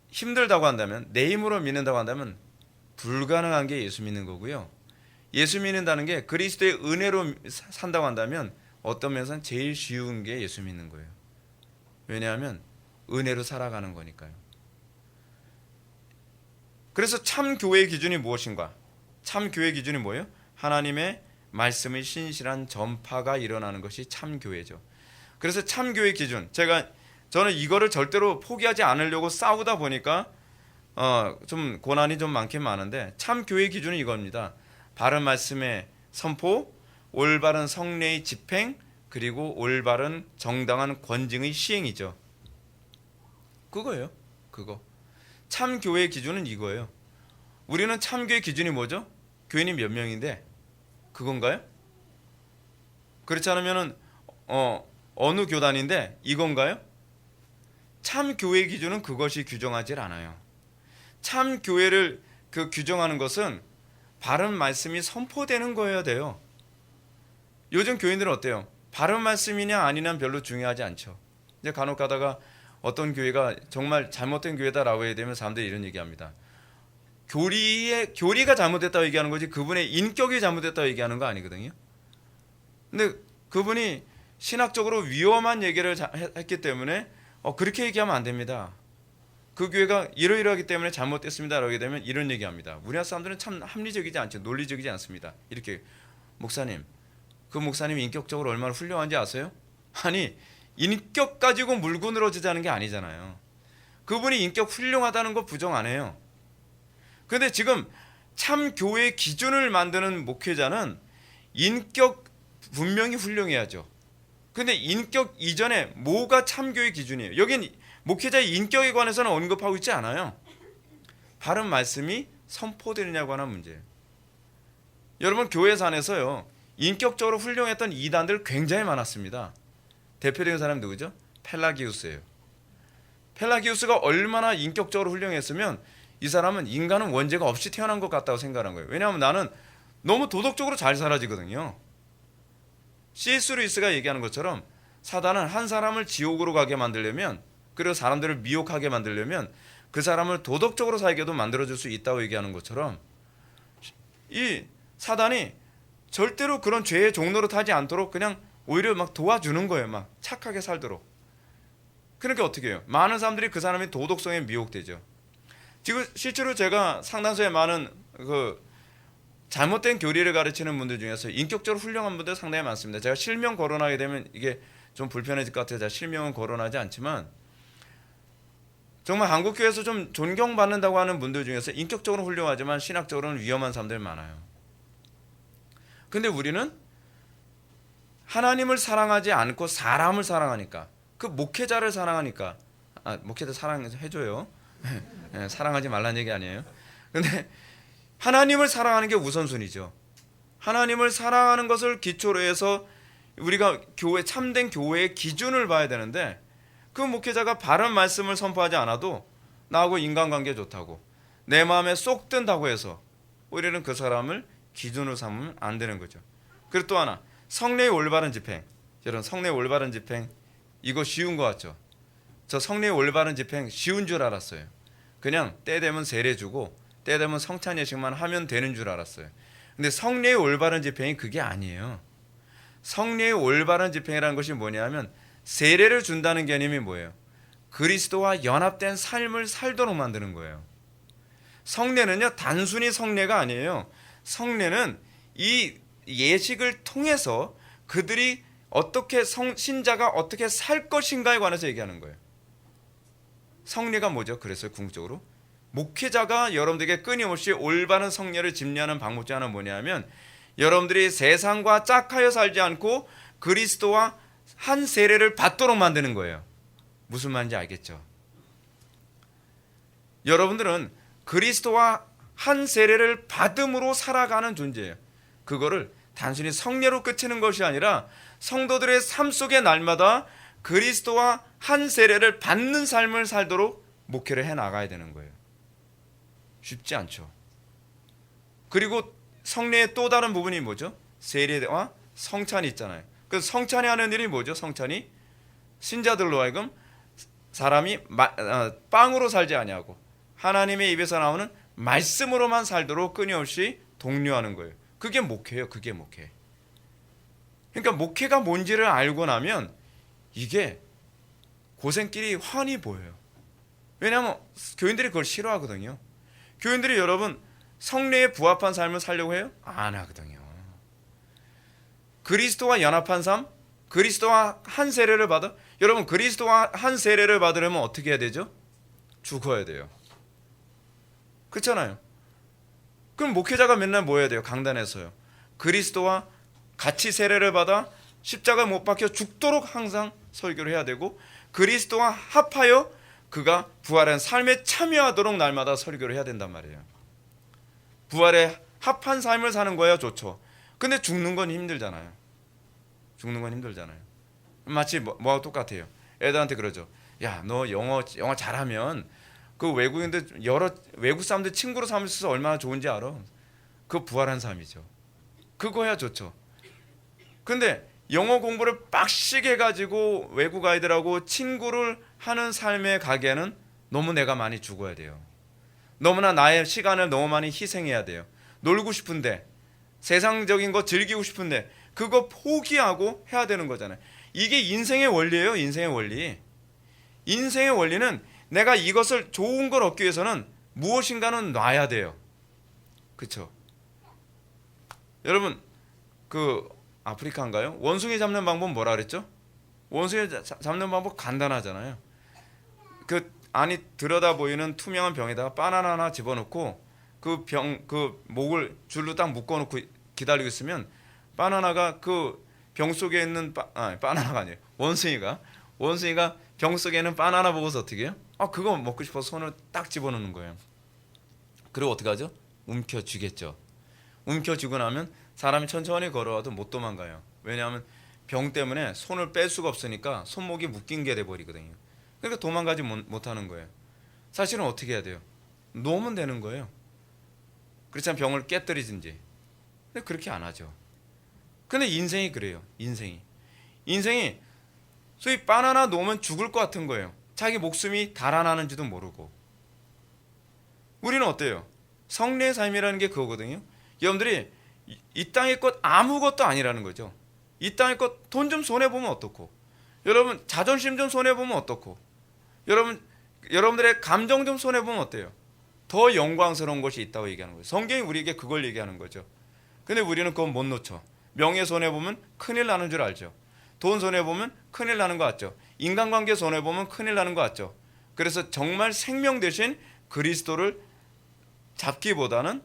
힘들다고 한다면 내 힘으로 믿는다고 한다면 불가능한 게 예수 믿는 거고요. 예수 믿는다는 게 그리스도의 은혜로 산다고 한다면 어떤 면에서는 제일 쉬운 게 예수 믿는 거예요. 왜냐하면 은혜로 살아가는 거니까요. 그래서 참 교회의 기준이 무엇인가? 참 교회의 기준이 뭐예요? 하나님의 말씀의 신실한 전파가 일어나는 것이 참 교회죠. 그래서 참 교회의 기준, 저는 이거를 절대로 포기하지 않으려고 싸우다 보니까 좀 고난이 좀 많긴 많은데 참 교회의 기준은 이겁니다. 바른 말씀의 선포, 올바른 성례의 집행, 그리고 올바른 정당한 권징의 시행이죠. 그거예요. 그거. 참 교회의 기준은 이거예요. 우리는 참 교회의 기준이 뭐죠? 교인이 몇 명인데 그건가요? 그렇지 않으면은 어느 교단인데 이건가요? 참 교회의 기준은 그것이 규정하지 않아요. 참 교회를 규정하는 것은 바른 말씀이 선포되는 거여야 돼요. 요즘 교인들은 어때요? 바른 말씀이냐 아니냐는 별로 중요하지 않죠. 이제 간혹 가다가 어떤 교회가 정말 잘못된 교회다라고 해야 되면 사람들이 이런 얘기합니다. 교리가 잘못됐다고 얘기하는 거지 그분의 인격이 잘못됐다고 얘기하는 거 아니거든요. 근데 그분이 신학적으로 위험한 얘기를 했기 때문에 그렇게 얘기하면 안 됩니다. 그 교회가 이러이러하기 때문에 잘못됐습니다라고 하게 되면 이런 얘기합니다. 우리나라 사람들은 참 합리적이지 않죠. 논리적이지 않습니다. 이렇게 목사님, 그 목사님이 인격적으로 얼마나 훌륭한지 아세요? 아니 인격 가지고 물고 늘어지자는 게 아니잖아요. 그분이 인격 훌륭하다는 거 부정 안 해요. 그런데 지금 참 교회의 기준을 만드는 목회자는 인격 분명히 훌륭해야죠. 근데 인격 이전에 뭐가 참교의 기준이에요? 여긴 목회자의 인격에 관해서는 언급하고 있지 않아요. 바른 말씀이 선포되느냐고 하는 문제예요. 여러분 교회 안에서요 인격적으로 훌륭했던 이단들 굉장히 많았습니다. 대표적인 사람 누구죠? 펠라기우스예요. 펠라기우스가 얼마나 인격적으로 훌륭했으면 이 사람은 인간은 원죄가 없이 태어난 것 같다고 생각한 거예요. 왜냐하면 나는 너무 도덕적으로 잘 살아지거든요. C.S. 루이스가 얘기하는 것처럼 사단은 한 사람을 지옥으로 가게 만들려면 그리고 사람들을 미혹하게 만들려면 그 사람을 도덕적으로 살게도 만들어줄 수 있다고 얘기하는 것처럼 이 사단이 절대로 그런 죄의 종로로 타지 않도록 그냥 오히려 막 도와주는 거예요. 막 착하게 살도록. 그러니까 어떻게 해요? 많은 사람들이 그 사람의 도덕성에 미혹되죠. 지금 실제로 제가 상당수의 많은 잘못된 교리를 가르치는 분들 중에서 인격적으로 훌륭한 분들 상당히 많습니다. 제가 실명 거론하게 되면 이게 좀 불편해질 것 같아서 제가 실명은 거론하지 않지만 정말 한국교회에서 좀 존경받는다고 하는 분들 중에서 인격적으로 훌륭하지만 신학적으로는 위험한 사람들 많아요. 근데 우리는 하나님을 사랑하지 않고 사람을 사랑하니까 그 목회자를 사랑하니까 목회자 사랑해줘요. 사랑하지 말라는 얘기 아니에요. 근데 하나님을 사랑하는 게 우선순위죠. 하나님을 사랑하는 것을 기초로 해서 우리가 참된 교회의 기준을 봐야 되는데, 그 목회자가 바른 말씀을 선포하지 않아도 나하고 인간관계 좋다고 내 마음에 쏙 든다고 해서 우리는 그 사람을 기준으로 삼으면 안 되는 거죠. 그리고 또 하나, 성례의 올바른 집행. 여러분, 성례의 올바른 집행 이거 쉬운 거 같죠? 저 성례의 올바른 집행 쉬운 줄 알았어요. 그냥 때 되면 세례 주고 때 되면 성찬 예식만 하면 되는 줄 알았어요. 근데 성례의 올바른 집행이 그게 아니에요. 성례의 올바른 집행이라는 것이 뭐냐면 세례를 준다는 개념이 뭐예요? 그리스도와 연합된 삶을 살도록 만드는 거예요. 성례는요, 단순히 성례가 아니에요. 성례는 이 예식을 통해서 그들이 어떻게 신자가 어떻게 살 것인가에 관해서 얘기하는 거예요. 성례가 뭐죠? 그래서 궁극적으로 목회자가 여러분들에게 끊임없이 올바른 성례를 집례하는 방법 중 하나는 뭐냐면, 여러분들이 세상과 짝하여 살지 않고 그리스도와 한 세례를 받도록 만드는 거예요. 무슨 말인지 알겠죠? 여러분들은 그리스도와 한 세례를 받음으로 살아가는 존재예요. 그거를 단순히 성례로 끝이는 것이 아니라 성도들의 삶 속에 날마다 그리스도와 한 세례를 받는 삶을 살도록 목회를 해나가야 되는 거예요. 쉽지 않죠. 그리고 성례의 또 다른 부분이 뭐죠? 세례와 성찬이 있잖아요. 그 성찬이 하는 일이 뭐죠? 성찬이 신자들로 하여금 사람이 빵으로 살지 아니하고 하나님의 입에서 나오는 말씀으로만 살도록 끊임없이 독려하는 거예요. 그게 목회예요. 그게 목회. 그러니까 목회가 뭔지를 알고 나면 이게 고생길이 훤히 보여요. 왜냐하면 교인들이 그걸 싫어하거든요. 교인들이 여러분 성례에 부합한 삶을 살려고 해요? 안 하거든요. 그리스도와 연합한 삶, 그리스도와 한 세례를 받아. 여러분, 그리스도와 한 세례를 받으려면 어떻게 해야 되죠? 죽어야 돼요. 그렇잖아요. 그럼 목회자가 맨날 뭐 해야 돼요? 강단에서요. 그리스도와 같이 세례를 받아 십자가 못 박혀 죽도록 항상 설교를 해야 되고, 그리스도와 합하여 그가 부활한 삶에 참여하도록 날마다 설교를 해야 된단 말이에요. 부활에 합한 삶을 사는 거야 좋죠. 근데 죽는 건 힘들잖아요. 죽는 건 힘들잖아요. 마치 뭐하고 똑같아요. 애들한테 그러죠. 야, 너 영어 잘하면 그 외국인들 여러 외국 사람들 친구로 삼을 수 있어서 얼마나 좋은지 알아? 그 부활한 삶이죠. 그거야 좋죠. 근데 영어 공부를 빡시게 해가지고 외국 아이들하고 친구를 하는 삶에 가기에는 너무 내가 많이 죽어야 돼요. 너무나 나의 시간을 너무 많이 희생해야 돼요. 놀고 싶은데, 세상적인 거 즐기고 싶은데 그거 포기하고 해야 되는 거잖아요. 이게 인생의 원리예요. 인생의 원리. 인생의 원리는 내가 이것을 좋은 걸 얻기 위해서는 무엇인가는 놔야 돼요. 그렇죠? 여러분, 그 아프리카인가요? 원숭이 잡는 방법 뭐라 그랬죠? 원숭이 잡는 방법 간단하잖아요. 그 안이 들여다 보이는 투명한 병에다가 바나나 하나 집어넣고 그 목을 줄로 딱 묶어놓고 기다리고 있으면 바나나가 그 병 속에 있는 바나나가 아니에요. 원숭이가 병 속에 있는 바나나 보고서 어떻게 해요? 그거 먹고 싶어서 손을 딱 집어넣는 거예요. 그리고 어떻게 하죠? 움켜쥐겠죠. 움켜쥐고 나면 사람이 천천히 걸어와도 못 도망가요. 왜냐하면 병 때문에 손을 뺄 수가 없으니까 손목이 묶인 게 돼버리거든요. 그러니까 도망가지 못하는 거예요. 사실은 어떻게 해야 돼요? 놓으면 되는 거예요. 그렇지 않으면 병을 깨뜨리든지. 근데 그렇게 안 하죠. 근데 인생이 그래요. 인생이 소위 바나나 놓으면 죽을 것 같은 거예요. 자기 목숨이 달아나는지도 모르고. 우리는 어때요? 성례의 삶이라는 게 그거거든요. 여러분들이 이 땅의 것 아무것도 아니라는 거죠. 이 땅의 것 돈 좀 손해보면 어떻고, 여러분 자존심 좀 손해보면 어떻고, 여러분들의 감정 좀 손해보면 어때요? 더 영광스러운 것이 있다고 얘기하는 거예요. 성경이 우리에게 그걸 얘기하는 거죠. 근데 우리는 그건 못 놓쳐. 명예 손해보면 큰일 나는 줄 알죠. 돈 손해보면 큰일 나는 거 같죠. 인간관계 손해보면 큰일 나는 거 같죠. 그래서 정말 생명 대신 그리스도를 잡기보다는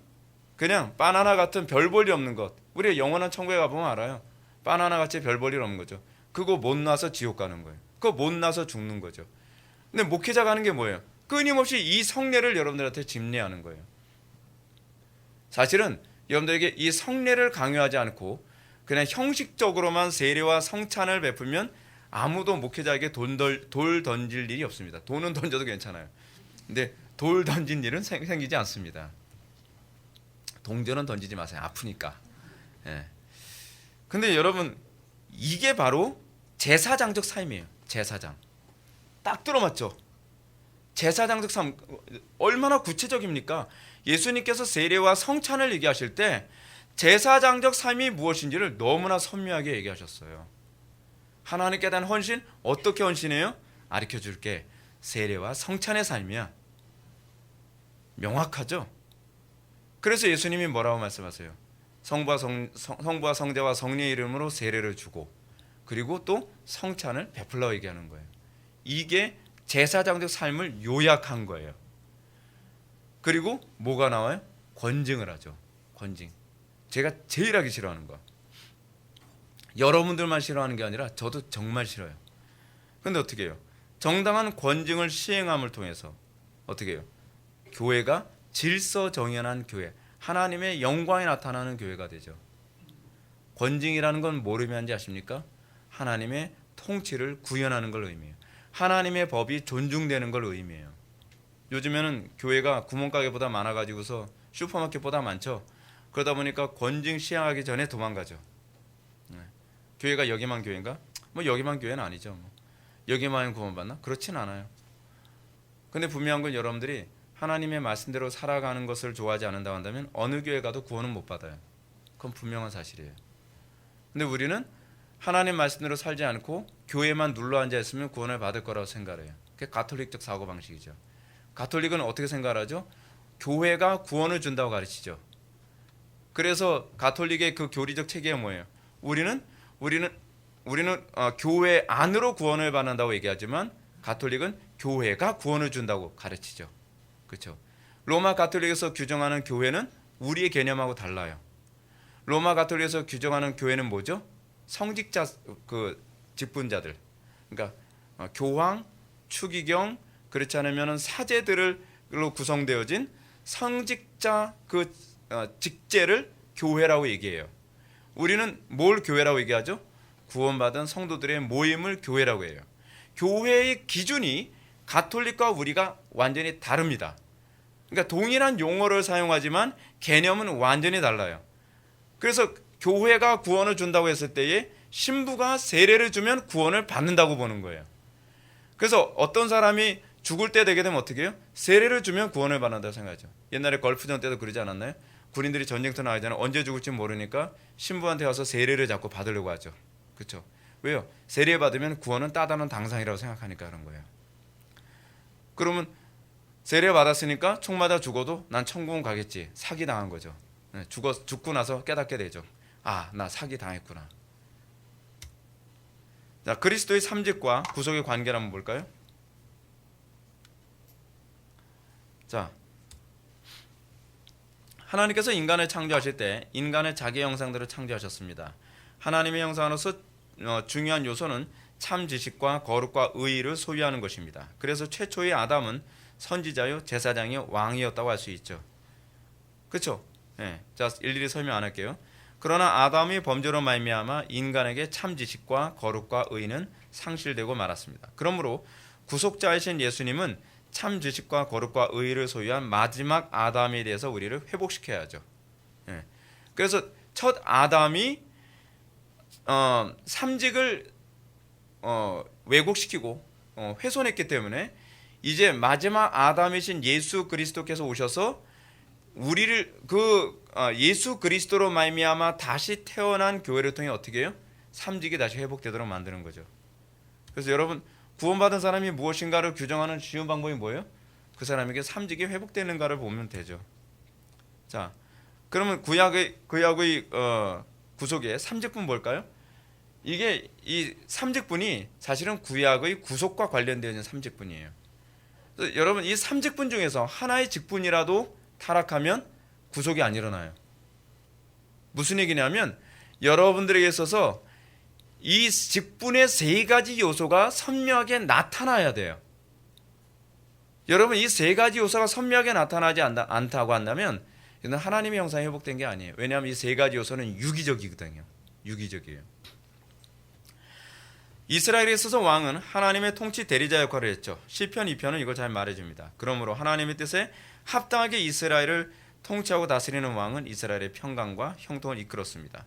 그냥 바나나 같은 별 볼 일 없는 것, 우리가 영원한 천국에 가보면 알아요. 바나나 같이 별 볼 일 없는 거죠. 그거 못 나서 지옥 가는 거예요. 그거 못 나서 죽는 거죠. 근데 목회자가 하는 게 뭐예요? 끊임없이 이 성례를 여러분들한테 집례하는 거예요. 사실은 여러분들에게 이 성례를 강요하지 않고 그냥 형식적으로만 세례와 성찬을 베풀면 아무도 목회자에게 돌 던질 일이 없습니다. 돈은 던져도 괜찮아요. 근데 돌 던진 일은 생기지 않습니다. 동전은 던지지 마세요. 아프니까. 예. 근데 여러분, 이게 바로 제사장적 삶이에요. 제사장. 딱 들어맞죠? 제사장적 삶 얼마나 구체적입니까? 예수님께서 세례와 성찬을 얘기하실 때 제사장적 삶이 무엇인지를 너무나 선명하게 얘기하셨어요. 하나님께 대한 헌신, 어떻게 헌신해요? 가르쳐줄게. 세례와 성찬의 삶이야. 명확하죠? 그래서 예수님이 뭐라고 말씀하세요? 성부와 성자와 성령의 이름으로 세례를 주고 그리고 또 성찬을 베풀라고 얘기하는 거예요. 이게 제사장적 삶을 요약한 거예요. 그리고 뭐가 나와요? 권징을 하죠. 권징. 제가 제일 하기 싫어하는 거. 여러분들만 싫어하는 게 아니라 저도 정말 싫어요. 근데 어떻게 해요? 정당한 권징을 시행함을 통해서 어떻게 해요? 교회가 질서정연한 교회, 하나님의 영광이 나타나는 교회가 되죠. 권징이라는 건 뭐를 의미하는지 아십니까? 하나님의 통치를 구현하는 걸 의미해요. 하나님의 법이 존중되는 걸 의미해요. 요즘에는 교회가 구멍가게보다 많아가지고서 슈퍼마켓보다 많죠. 그러다 보니까 권징 시행하기 전에 도망가죠. 교회가 여기만 교회인가? 뭐 여기만 교회는 아니죠. 뭐. 여기만 구원받나? 그렇진 않아요. 근데 분명한 건 여러분들이 하나님의 말씀대로 살아가는 것을 좋아하지 않는다고 한다면 어느 교회 가도 구원은 못 받아요. 그건 분명한 사실이에요. 근데 우리는 하나님 말씀대로 살지 않고 교회만 눌러앉아 있으면 구원을 받을 거라고 생각해요. 그게 가톨릭적 사고방식이죠. 가톨릭은 어떻게 생각하죠? 교회가 구원을 준다고 가르치죠. 그래서 가톨릭의 그 교리적 체계가 뭐예요? 우리는 교회 안으로 구원을 받는다고 얘기하지만 가톨릭은 교회가 구원을 준다고 가르치죠. 그렇죠? 로마 가톨릭에서 규정하는 교회는 우리의 개념하고 달라요. 로마 가톨릭에서 규정하는 교회는 뭐죠? 성직자 그 직분자들. 그러니까 교황, 추기경, 그렇지 않으면 사제들로 구성되어진 성직자 그 직제를 교회라고 얘기해요. 우리는 뭘 교회라고 얘기하죠? 구원받은 성도들의 모임을 교회라고 해요. 교회의 기준이 가톨릭과 우리가 완전히 다릅니다. 그러니까 동일한 용어를 사용하지만 개념은 완전히 달라요. 그래서 교회가 구원을 준다고 했을 때에 신부가 세례를 주면 구원을 받는다고 보는 거예요. 그래서 어떤 사람이 죽을 때 되게 되면 어떻게 해요? 세례를 주면 구원을 받는다고 생각하죠. 옛날에 걸프전 때도 그러지 않았나요? 군인들이 전쟁터 나가기 전에 언제 죽을지 모르니까 신부한테 와서 세례를 자꾸 받으려고 하죠. 그렇죠? 왜요? 세례 받으면 구원은 따다는 당상이라고 생각하니까 그런 거예요. 그러면 세례 받았으니까 총 맞아 죽어도 난 천국은 가겠지. 사기 당한 거죠. 죽고 나서 깨닫게 되죠. 아, 나 사기 당했구나. 자, 그리스도의 삼직과 구속의 관계를 한번 볼까요? 자, 하나님께서 인간을 창조하실 때 인간을 자기의 형상대로 창조하셨습니다. 하나님의 형상으로서 중요한 요소는 참 지식과 거룩과 의의를 소유하는 것입니다. 그래서 최초의 아담은 선지자요 제사장이요 왕이었다고 할 수 있죠. 그렇죠? 네. 자, 일일이 설명 안 할게요. 그러나 아담이 범죄로 말미암아 인간에게 참 지식과 거룩과 의의는 상실되고 말았습니다. 그러므로 구속자이신 예수님은 참 지식과 거룩과 의의를 소유한 마지막 아담에 대해서 우리를 회복시켜야 하죠. 예. 그래서 첫 아담이 삼직을 왜곡시키고 훼손했기 때문에 이제 마지막 아담이신 예수 그리스도께서 오셔서 우리를 예수 그리스도로 말미암아 다시 태어난 교회를 통해 어떻게 해요? 삼직이 다시 회복되도록 만드는 거죠. 그래서 여러분 구원받은 사람이 무엇인가를 규정하는 쉬운 방법이 뭐예요? 그 사람에게 삼직이 회복되는가를 보면 되죠. 자, 그러면 구약의 구속의 삼직분 뭘까요? 이게 이 삼직분이 사실은 구약의 구속과 관련되어 있는 삼직분이에요. 그래서 여러분 이 삼직분 중에서 하나의 직분이라도 타락하면 구속이 안 일어나요. 무슨 얘기냐면 여러분들에게 있어서 이 직분의 세 가지 요소가 선명하게 나타나야 돼요. 여러분 이 세 가지 요소가 선명하게 나타나지 않다고 한다면 이는 하나님의 형상이 회복된 게 아니에요. 왜냐하면 이 세 가지 요소는 유기적이거든요. 유기적이에요. 이스라엘에 있어서 왕은 하나님의 통치 대리자 역할을 했죠. 시편 2편은 이걸 잘 말해줍니다. 그러므로 하나님의 뜻에 합당하게 이스라엘을 통치하고 다스리는 왕은 이스라엘의 평강과 형통을 이끌었습니다.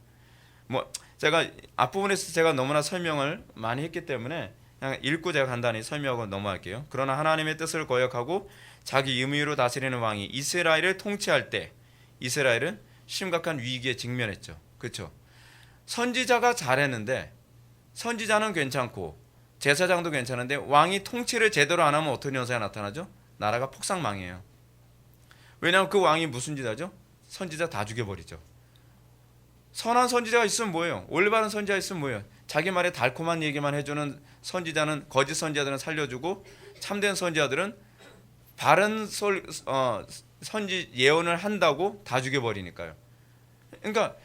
제가 앞부분에서 제가 너무나 설명을 많이 했기 때문에 그냥 읽고 제가 간단히 설명하고 넘어갈게요. 그러나 하나님의 뜻을 거역하고 자기 임의로 다스리는 왕이 이스라엘을 통치할 때 이스라엘은 심각한 위기에 직면했죠. 그렇죠? 선지자가 잘했는데 선지자는 괜찮고 제사장도 괜찮은데 왕이 통치를 제대로 안 하면 어떤 현상이 나타나죠? 나라가 폭삭망해요. 왜냐하면 그 왕이 무슨 짓 하죠? 선지자 다 죽여버리죠. 선한 선지자가 있으면 뭐예요? 올바른 선지자가 있으면 뭐예요? 자기 말에 달콤한 얘기만 해주는 선지자는, 거짓 선지자들은 살려주고 참된 선지자들은 바른 선지 예언을 한다고 다 죽여버리니까요. 그러니까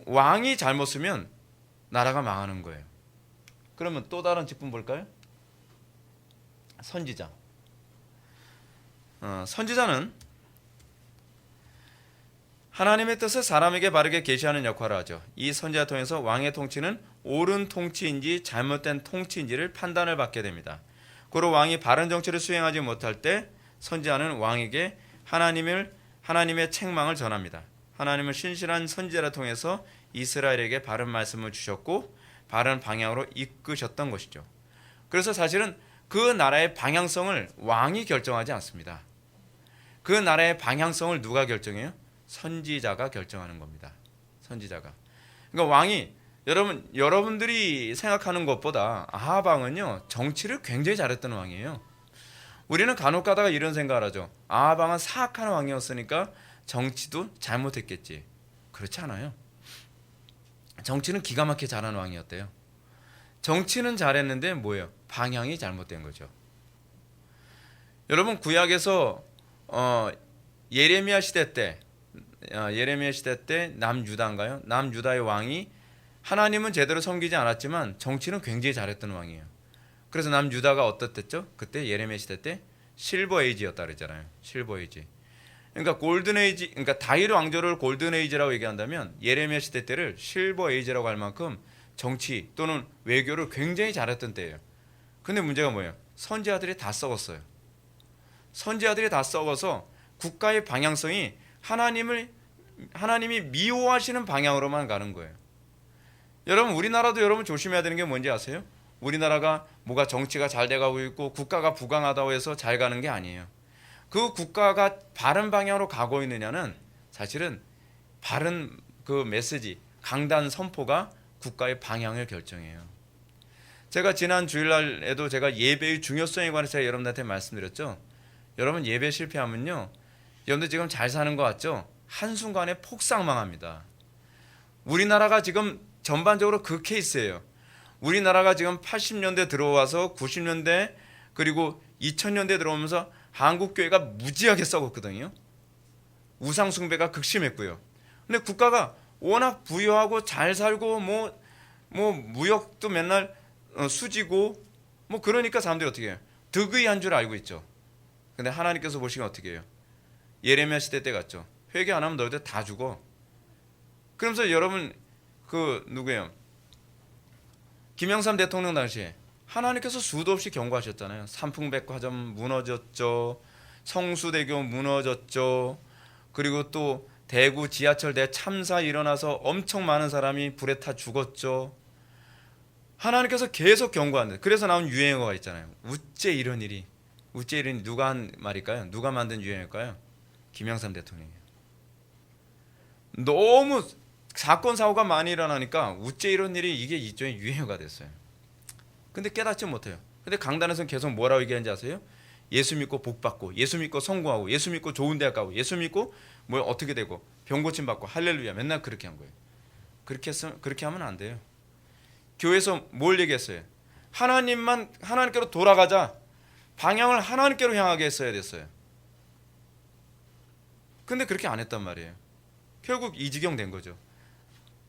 왕이 잘못 쓰면 나라가 망하는 거예요. 그러면 또 다른 직분 볼까요? 선지자. 선지자는 하나님의 뜻을 사람에게 바르게 계시하는 역할을 하죠. 이 선지자 통해서 왕의 통치는 옳은 통치인지 잘못된 통치인지를 판단을 받게 됩니다. 그리고 왕이 바른 정치를 수행하지 못할 때 선지자는 왕에게 하나님의 책망을 전합니다. 하나님은 신실한 선지자를 통해서 이스라엘에게 바른 말씀을 주셨고 바른 방향으로 이끄셨던 것이죠. 그래서 사실은 그 나라의 방향성을 왕이 결정하지 않습니다. 그 나라의 방향성을 누가 결정해요? 선지자가 결정하는 겁니다. 선지자가. 그러니까 왕이 여러분들이 생각하는 것보다 아합 왕은요 정치를 굉장히 잘했던 왕이에요. 우리는 간혹 가다가 이런 생각을 하죠. 아합 왕은 사악한 왕이었으니까 정치도 잘못했겠지. 그렇지 않아요. 정치는 기가 막히게 잘하는 왕이었대요. 정치는 잘했는데 뭐예요? 방향이 잘못된 거죠. 여러분 구약에서 예레미야 시대 때 남유다인가요? 남유다의 왕이 하나님은 제대로 섬기지 않았지만 정치는 굉장히 잘했던 왕이에요. 그래서 남유다가 어떻댔죠? 그때 예레미야 시대 때 실버 에이지였다 그랬잖아요. 실버 에이지. 그러니까 골든 에이지, 그러니까 다윗 왕조를 골든 에이지라고 얘기한다면 예레미야 시대 때를 실버 에이지라고 할 만큼 정치 또는 외교를 굉장히 잘했던 때예요. 근데 문제가 뭐예요? 선지자들이 다 썩었어요. 선지자들이 다 썩어서 국가의 방향성이 하나님이 미워하시는 방향으로만 가는 거예요. 여러분 우리나라도 여러분 조심해야 되는 게 뭔지 아세요? 우리나라가 뭐가 정치가 잘 돼가고 있고 국가가 부강하다고 해서 잘 가는 게 아니에요. 그 국가가 바른 방향으로 가고 있느냐는 사실은 바른 그 메시지, 강단 선포가 국가의 방향을 결정해요. 제가 지난 주일날에도 제가 예배의 중요성에 관해서 여러분들한테 말씀드렸죠. 여러분 예배 실패하면요, 여러분들 지금 잘 사는 것 같죠? 한순간에 폭삭망합니다. 우리나라가 지금 전반적으로 그 케이스예요. 우리나라가 지금 80년대 들어와서 90년대 그리고 2000년대 들어오면서 한국교회가 무지하게 썩었거든요. 우상숭배가 극심했고요. 근데 국가가 워낙 부유하고 잘 살고 뭐 무역도 맨날 수지고 뭐 그러니까 사람들이 어떻게 해요? 득의한 줄 알고 있죠. 근데 하나님께서 보시면 어떻게 해요? 예레미야 시대 때 같죠. 회개 안 하면 너희들 다 죽어. 그러면서 여러분 그 누구예요? 김영삼 대통령 당시에 하나님께서 수도 없이 경고하셨잖아요. 삼풍백화점 무너졌죠. 성수대교 무너졌죠. 그리고 또 대구 지하철 대참사 일어나서 엄청 많은 사람이 불에 타 죽었죠. 하나님께서 계속 경고하는데, 그래서 나온 유행어가 있잖아요. 우째 이런 일이. 우째 이런 일이 누가 한 말일까요? 누가 만든 유행일까요? 김영삼 대통령이에요. 너무 사건 사고가 많이 일어나니까 우째 이런 일이 이게 일종의 유행어가 됐어요. 근데 깨닫지 못해요. 근데 강단에서는 계속 뭐라고 얘기하는지 아세요? 예수 믿고 복 받고, 예수 믿고 성공하고, 예수 믿고 좋은 대학 가고, 예수 믿고 뭐 어떻게 되고, 병 고침 받고, 할렐루야, 맨날 그렇게 한 거예요. 그렇게 하면 안 돼요. 교회에서 뭘 얘기했어요? 하나님께로 돌아가자. 방향을 하나님께로 향하게 했어야 됐어요. 근데 그렇게 안 했단 말이에요. 결국 이 지경 된 거죠.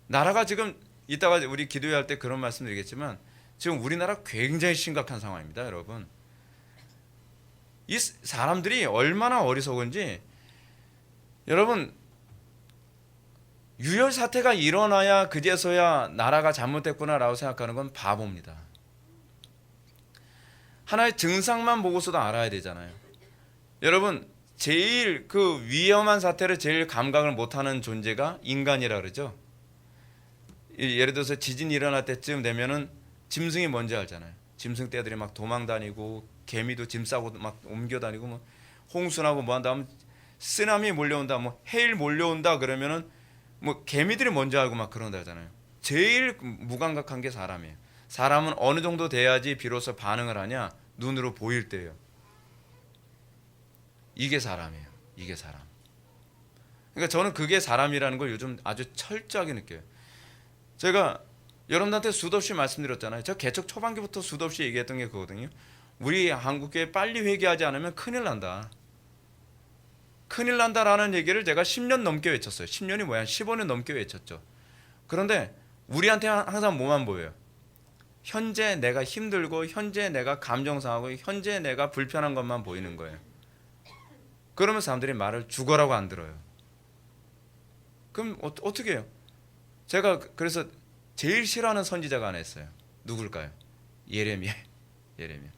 나라가 지금 이따가 우리 기도할 때 그런 말씀 드리겠지만 지금 우리나라 굉장히 심각한 상황입니다, 여러분. 이 사람들이 얼마나 어리석은지, 여러분, 유혈 사태가 일어나야 그제서야 나라가 잘못됐구나라고 생각하는 건 바보입니다. 하나의 증상만 보고서도 알아야 되잖아요. 여러분, 제일 그 위험한 사태를 제일 감각을 못하는 존재가 인간이라 그러죠. 예를 들어서 지진이 일어날 때쯤 되면은 짐승이 뭔지 알잖아요. 짐승 떼들이 막 도망 다니고, 개미도 짐 싸고 막 옮겨 다니고, 뭐 홍수나고 뭐 한다 하면, 쓰나미 몰려온다, 뭐 해일 몰려온다 그러면은 뭐 개미들이 뭔지 알고 막 그런다잖아요. 제일 무감각한 게 사람이에요. 사람은 어느 정도 돼야지 비로소 반응을 하냐? 눈으로 보일 때예요. 이게 사람이에요. 이게 사람. 그러니까 저는 그게 사람이라는 걸 요즘 아주 철저하게 느껴요. 제가 여러분한테 수없이 말씀드렸잖아요. 저 개척 초반기부터 수없이 얘기했던 게 그거거든요. 우리 한국교회 빨리 회개하지 않으면 큰일 난다. 큰일 난다라는 얘기를 제가 10년 넘게 외쳤어요. 10년이 뭐야? 15년 넘게 외쳤죠. 그런데 우리한테 항상 뭐만 보여요? 현재 내가 힘들고, 현재 내가 감정 상하고, 현재 내가 불편한 것만 보이는 거예요. 그러면 사람들이 말을 죽어라고 안 들어요. 그럼 어떻게 해요? 제가 그래서 제일 싫어하는 선지자가 하나 있어요. 누굴까요? 예레미야. 예레미야.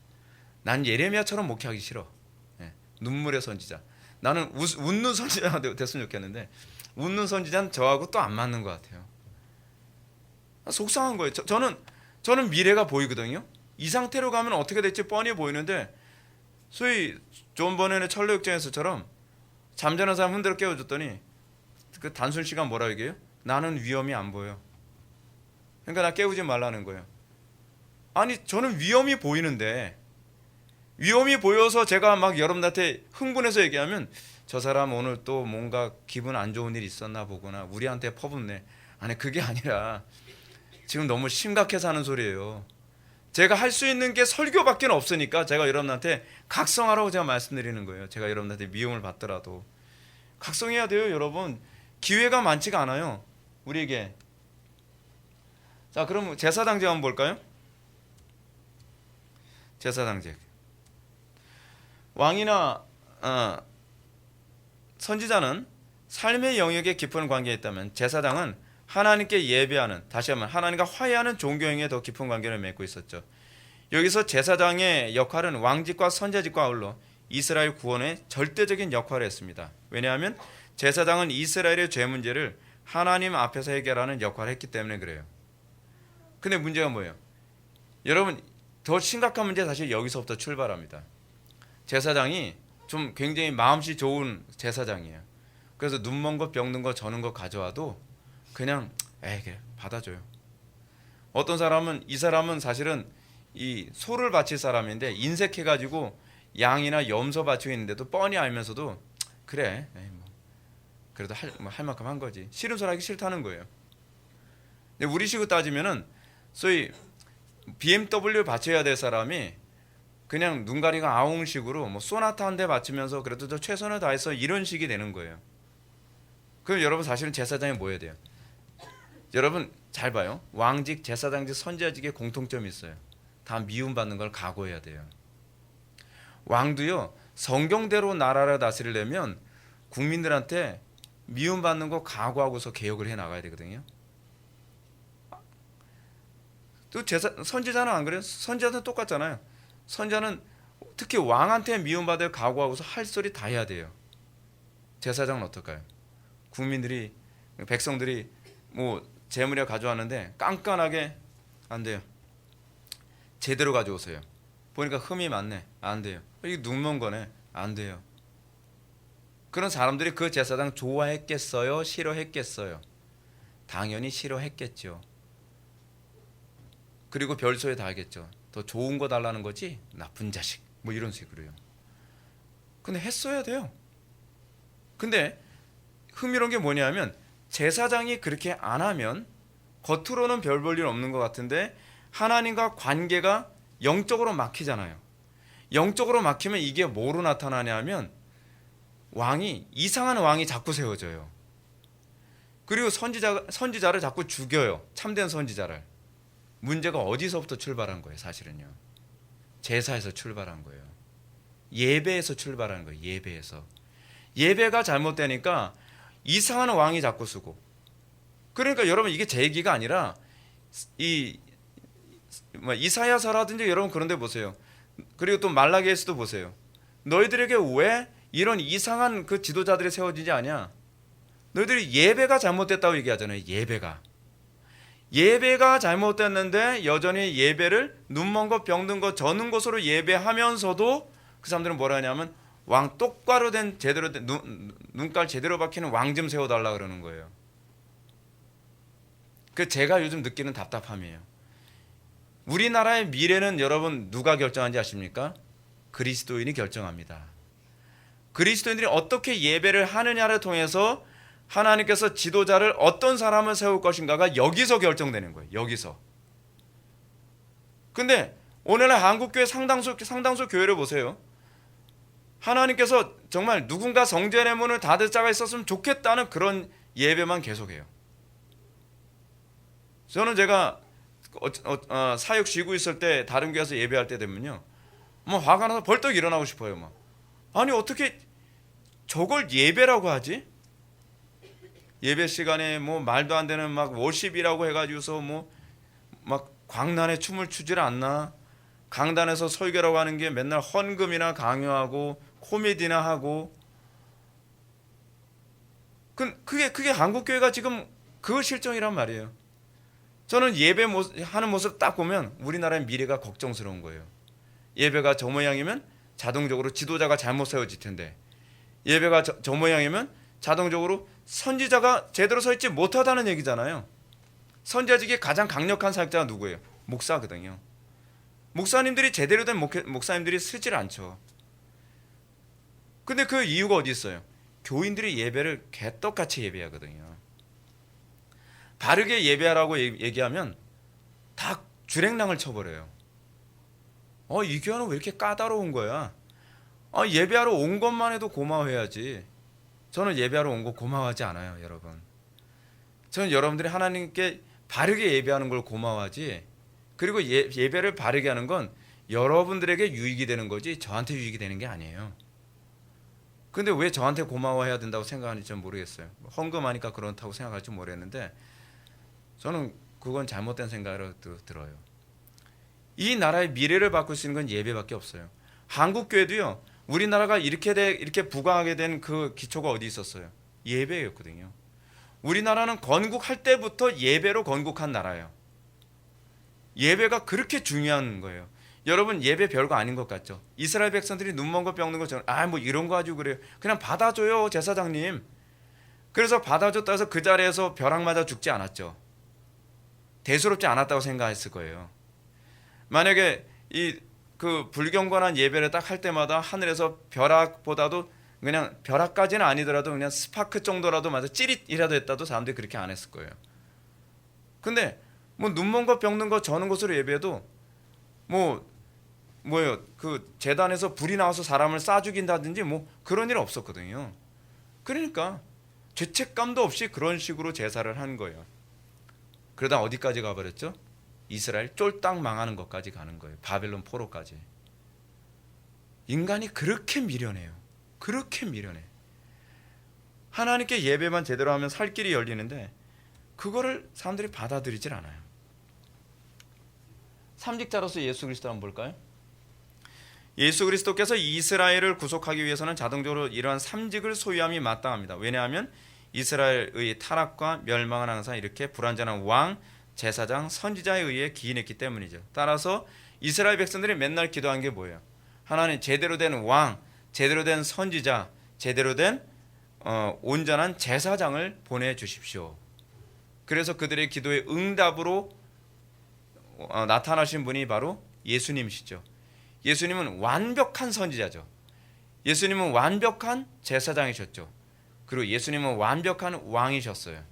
난 예레미야처럼 목회하기 싫어. 네. 눈물의 선지자. 나는 웃는 선지자가 됐으면 좋겠는데, 웃는 선지자는 저하고 또 안 맞는 것 같아요. 속상한 거예요. 저는 미래가 보이거든요. 이 상태로 가면 어떻게 될지 뻔히 보이는데, 소위 존 버넨의 철로역정에서처럼 잠자는 사람 흔들어 깨워줬더니 그 단순 시간 뭐라 얘기해요? 나는 위험이 안 보여. 그러니까 나 깨우지 말라는 거예요. 아니, 저는 위험이 보이는데, 위험이 보여서 제가 막 여러분한테 흥분해서 얘기하면 저 사람 오늘 또 뭔가 기분 안 좋은 일 있었나 보구나, 우리한테 퍼붓네. 아니, 그게 아니라 지금 너무 심각해서 하는 소리예요. 제가 할 수 있는 게 설교밖에 없으니까 제가 여러분한테 각성하라고 제가 말씀드리는 거예요. 제가 여러분한테 미움을 받더라도 각성해야 돼요. 여러분, 기회가 많지가 않아요, 우리에게. 자, 그럼 제사당제 한번 볼까요? 제사당제. 왕이나 선지자는 삶의 영역에 깊은 관계에 있다면, 제사장은 하나님께 예배하는, 다시 한번 하나님과 화해하는 종교행위에 더 깊은 관계를 맺고 있었죠. 여기서 제사장의 역할은 왕직과 선지자직과 아울러 이스라엘 구원의 절대적인 역할을 했습니다. 왜냐하면 제사장은 이스라엘의 죄 문제를 하나님 앞에서 해결하는 역할을 했기 때문에 그래요. 근데 문제가 뭐예요? 여러분, 더 심각한 문제 사실 여기서부터 출발합니다. 제사장이 좀 굉장히 마음씨 좋은 제사장이에요. 그래서 눈먼 거, 병든 거, 저는 거 가져와도 그냥 그래, 받아줘요. 어떤 사람은, 이 사람은 사실은 이 소를 바칠 사람인데 인색해가지고 양이나 염소 바치고 있는데도 뻔히 알면서도 그래, 뭐 그래도 할 만큼 한 거지. 싫은 소리 하기 싫다는 거예요. 근데 우리식으로 따지면은 소위 BMW 바쳐야 될 사람이 그냥 눈가리가 아웅식으로 뭐 소나타 한 대 바치면서 그래도 저 최선을 다해서 이런 식이 되는 거예요. 그럼 여러분, 사실은 제사장이 뭐 해야 돼요? 여러분 잘 봐요. 왕직, 제사장직, 선지자직에 공통점이 있어요. 다 미움받는 걸 각오해야 돼요. 왕도요, 성경대로 나라를 다스리려면 국민들한테 미움받는 거 각오하고서 개혁을 해 나가야 되거든요. 또 선지자는 안 그래요? 선지자는 똑같잖아요. 선지자는 특히 왕한테 미움받을 각오하고서 할 소리 다 해야 돼요. 제사장은 어떨까요? 국민들이, 백성들이 뭐 재물이라 가져왔는데 깐깐하게 안 돼요. 제대로 가져오세요. 보니까 흠이 많네. 안 돼요. 이게 눈먼 거네. 안 돼요. 그런 사람들이 그 제사장 좋아했겠어요? 싫어했겠어요? 당연히 싫어했겠죠. 그리고 별소에 다 하겠죠. 더 좋은 거 달라는 거지, 나쁜 자식, 뭐 이런 식으로요. 근데 했어야 돼요. 근데 흥미로운 게 뭐냐면, 제사장이 그렇게 안 하면 겉으로는 별 볼 일 없는 것 같은데 하나님과 관계가 영적으로 막히잖아요. 영적으로 막히면 이게 뭐로 나타나냐면, 이상한 왕이 자꾸 세워져요. 그리고 선지자를 자꾸 죽여요. 참된 선지자를. 문제가 어디서부터 출발한 거예요? 사실은요, 제사에서 출발한 거예요. 예배에서 출발하는 거예요. 예배에서. 예배가 잘못되니까 이상한 왕이 자꾸 쓰고. 그러니까 여러분 이게 제 얘기가 아니라 이사야서라든지 여러분 그런 데 보세요. 그리고 또 말라기에서도 보세요. 너희들에게 왜 이런 이상한 그 지도자들이 세워지지 않냐? 너희들이 예배가 잘못됐다고 얘기하잖아요. 예배가 잘못됐는데 여전히 예배를 눈먼 것 병든 것 저는 것으로 예배하면서도 그 사람들은 뭐라 하냐면 왕 똑바로 된 제대로 된 눈깔 제대로 박히는 왕 좀 세워달라 그러는 거예요. 그 제가 요즘 느끼는 답답함이에요. 우리나라의 미래는 여러분 누가 결정하는지 아십니까? 그리스도인이 결정합니다. 그리스도인들이 어떻게 예배를 하느냐를 통해서 하나님께서 지도자를 어떤 사람을 세울 것인가가 여기서 결정되는 거예요. 여기서. 근데 오늘날 한국교회 상당수 교회를 보세요. 하나님께서 정말 누군가 성전의 문을 닫을 자가 있었으면 좋겠다는 그런 예배만 계속해요. 저는 제가 사역 쉬고 있을 때 다른 교회에서 예배할 때 되면요, 뭐 화가 나서 벌떡 일어나고 싶어요. 막. 아니 어떻게 저걸 예배라고 하지? 예배 시간에 뭐 말도 안 되는 막 월십이라고 해가지고서 뭐 막 광란에 춤을 추질 않나? 강단에서 설교라고 하는 게 맨날 헌금이나 강요하고 코미디나 하고. 그게 한국 교회가 지금 그 실정이란 말이에요. 저는 하는 모습 딱 보면 우리나라의 미래가 걱정스러운 거예요. 예배가 저 모양이면 자동적으로 지도자가 잘못 세워질 텐데, 예배가 저 모양이면 자동적으로 선지자가 제대로 서 있지 못하다는 얘기잖아요. 선지자직의 가장 강력한 사역자가 누구예요? 목사거든요. 목사님들이 제대로 된 목사님들이 쓰질 않죠. 근데 그 이유가 어디 있어요? 교인들이 예배를 개떡같이 예배하거든요. 바르게 예배하라고 얘기하면 다 주랭랑을 쳐버려요. 이 교회는 왜 이렇게 까다로운 거야? 예배하러 온 것만 해도 고마워해야지. 저는 예배하러 온 거 고마워하지 않아요, 여러분. 저는 여러분들이 하나님께 바르게 예배하는 걸 고마워하지. 그리고 예배를 바르게 하는 건 여러분들에게 유익이 되는 거지 저한테 유익이 되는 게 아니에요. 근데 왜 저한테 고마워해야 된다고 생각하는지 전 모르겠어요. 헌금하니까 그렇다고 생각할지 모르겠는데 저는 그건 잘못된 생각으로 들어요. 이 나라의 미래를 바꿀 수 있는 건 예배밖에 없어요. 한국 교회도요. 우리나라가 이렇게 부강하게 된 그 기초가 어디 있었어요? 예배였거든요. 우리나라는 건국할 때부터 예배로 건국한 나라예요. 예배가 그렇게 중요한 거예요. 여러분 예배 별거 아닌 것 같죠? 이스라엘 백성들이 눈먼 거 병든 것처럼 뭐 이런 거 가지고 그래요. 그냥 받아줘요, 제사장님. 그래서 받아줬다 해서 그 자리에서 벼락 맞아 죽지 않았죠. 대수롭지 않았다고 생각했을 거예요. 만약에 그 불경건한 예배를 딱 할 때마다 하늘에서 벼락보다도 그냥 벼락까지는 아니더라도 그냥 스파크 정도라도 맞아 찌릿이라도 했다도 사람들이 그렇게 안 했을 거예요. 근데 뭐 눈먼 것 병든 것 저는 것으로 예배해도 뭐예요? 그 제단에서 불이 나와서 사람을 쏴 죽인다든지 뭐 그런 일은 없었거든요. 그러니까 죄책감도 없이 그런 식으로 제사를 한 거예요. 그러다 어디까지 가버렸죠? 이스라엘 쫄딱 망하는 것까지 가는 거예요. 바벨론 포로까지. 인간이 그렇게 미련해요. 그렇게 미련해. 하나님께 예배만 제대로 하면 살 길이 열리는데 그거를 사람들이 받아들이질 않아요. 삼직자로서 예수 그리스도 한번 볼까요? 예수 그리스도께서 이스라엘을 구속하기 위해서는 자동적으로 이러한 삼직을 소유함이 마땅합니다. 왜냐하면 이스라엘의 타락과 멸망은 항상 이렇게 불완전한 왕, 제사장, 선지자에 의해 기인했기 때문이죠. 따라서 이스라엘 백성들이 맨날 기도한 게 뭐예요? 하나님 제대로 된 왕, 제대로 된 선지자, 제대로 된 온전한 제사장을 보내주십시오. 그래서 그들의 기도의 응답으로 나타나신 분이 바로 예수님이시죠. 예수님은 완벽한 선지자죠. 예수님은 완벽한 제사장이셨죠. 그리고 예수님은 완벽한 왕이셨어요.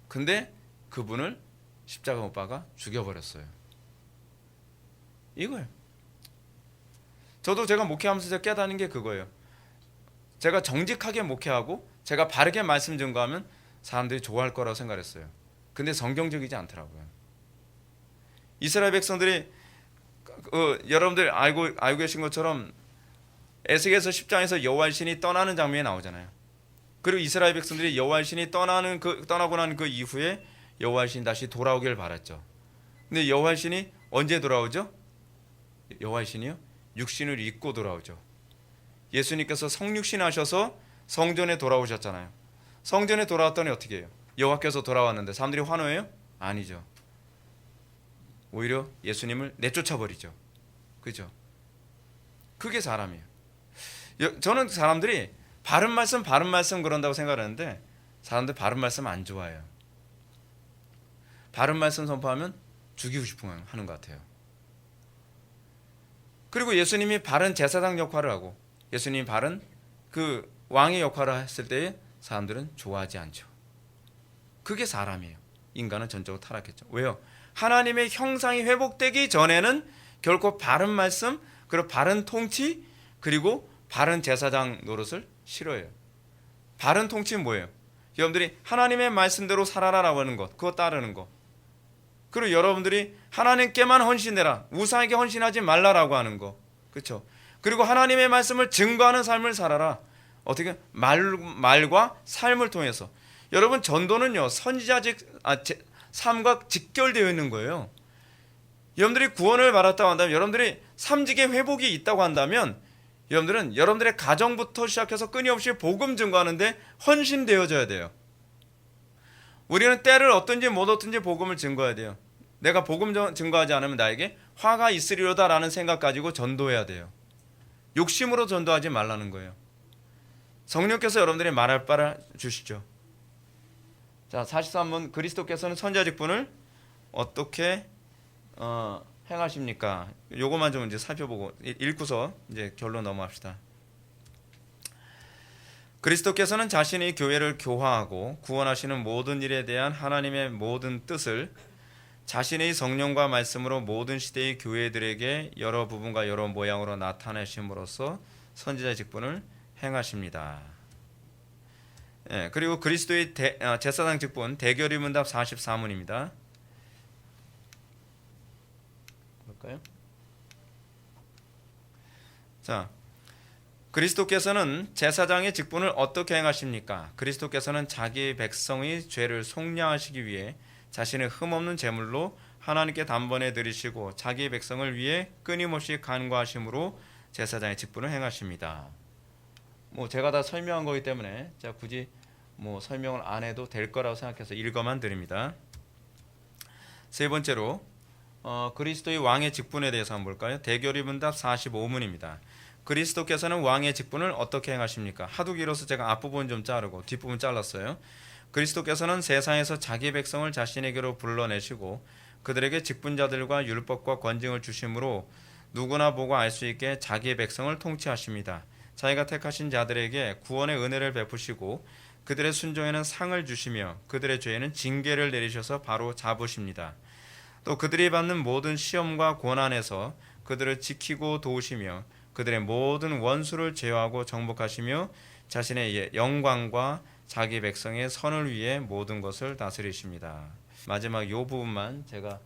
근데 그분을 십자가 못 박아 죽여버렸어요. 이거예요. 저도 제가 목회하면서 깨닫는 게 그거예요. 제가 정직하게 목회하고 제가 바르게 말씀 전가하면 사람들이 좋아할 거라고 생각했어요. 근데 성경적이지 않더라고요. 이스라엘 백성들이 여러분들 알고 계신 것처럼 에스겔서 10장에서 여호와의 신이 떠나는 장면이 나오잖아요. 그리고 이스라엘 백성들이 여호와의 신이 떠나고 난 그 이후에 여호와의 신이 다시 돌아오길 바랐죠. 근데 여호와의 신이 언제 돌아오죠? 여호와의 신이요? 육신을 입고 돌아오죠. 예수님께서 성육신 하셔서 성전에 돌아오셨잖아요. 성전에 돌아왔더니 어떻게 해요? 여호와께서 돌아왔는데 사람들이 환호해요? 아니죠. 오히려 예수님을 내쫓아 버리죠. 그죠? 그게 사람이에요. 저는 사람들이 바른 말씀 그런다고 생각하는데 사람들 바른 말씀 안 좋아해요. 바른 말씀 선포하면 죽이고 싶어 하는 것 같아요. 그리고 예수님이 바른 제사장 역할을 하고 예수님이 바른 그 왕의 역할을 했을 때에 사람들은 좋아하지 않죠. 그게 사람이에요. 인간은 전적으로 타락했죠. 왜요? 하나님의 형상이 회복되기 전에는 결코 바른 말씀, 그리고 바른 통치, 그리고 바른 제사장 노릇을 싫어해요. 바른 통치는 뭐예요? 여러분들이 하나님의 말씀대로 살아라라고 하는 것, 그거 따르는 것. 그리고 여러분들이 하나님께만 헌신해라, 우상에게 헌신하지 말라라고 하는 거. 그렇죠? 그리고 하나님의 말씀을 증거하는 삶을 살아라. 어떻게? 말과 삶을 통해서. 여러분, 전도는요 선지자적 삶과 직결되어 있는 거예요. 여러분들이 구원을 받았다고 한다면, 여러분들이 삼직의 회복이 있다고 한다면, 여러분들은 여러분들의 가정부터 시작해서 끊임없이 복음 증거하는데 헌신되어져야 돼요. 우리는 때를 얻든지 못 얻든지 복음을 증거해야 돼요. 내가 복음 증거하지 않으면 나에게 화가 있으리로다라는 생각 가지고 전도해야 돼요. 욕심으로 전도하지 말라는 거예요. 성령께서 여러분들이 말할 바를 주시죠. 자, 43번, 그리스도께서는 선지자 직분을 어떻게 행하십니까? 요거만 좀 이제 살펴보고 읽고서 이제 결론 넘어갑시다. 그리스도께서는 자신이 교회를 교화하고 구원하시는 모든 일에 대한 하나님의 모든 뜻을 자신의 성령과 말씀으로 모든 시대의 교회들에게 여러 부분과 여러 모양으로 나타내심으로써 선지자 직분을 행하십니다. 예, 그리고 그리스도의 제사장 직분 대결의 문답 44문입니다. 볼까요? 자, 그리스도께서는 제사장의 직분을 어떻게 행하십니까? 그리스도께서는 자기 백성의 죄를 속량하시기 위해 자신의 흠없는 제물로 하나님께 단번에 드리시고 자기 백성을 위해 끊임없이 간구하심으로 제사장의 직분을 행하십니다. 뭐 제가 다 설명한 거기 때문에 제가 굳이 뭐 설명을 안 해도 될 거라고 생각해서 읽어만 드립니다. 세 번째로 그리스도의 왕의 직분에 대해서 한번 볼까요? 대결의 문답 45문입니다. 그리스도께서는 왕의 직분을 어떻게 행하십니까? 하도 길어서 제가 앞부분 좀 자르고 뒷부분 잘랐어요. 그리스도께서는 세상에서 자기 백성을 자신에게로 불러내시고 그들에게 직분자들과 율법과 권징을 주심으로 누구나 보고 알 수 있게 자기의 백성을 통치하십니다. 자기가 택하신 자들에게 구원의 은혜를 베푸시고 그들의 순종에는 상을 주시며 그들의 죄에는 징계를 내리셔서 바로 잡으십니다. 또 그들이 받는 모든 시험과 고난에서 그들을 지키고 도우시며 그들의 모든 원수를 제어하고 정복하시며 자신의 영광과 자기 백성의 선을 위해 모든 것을 다스리십니다. 마지막 이 부분만 제가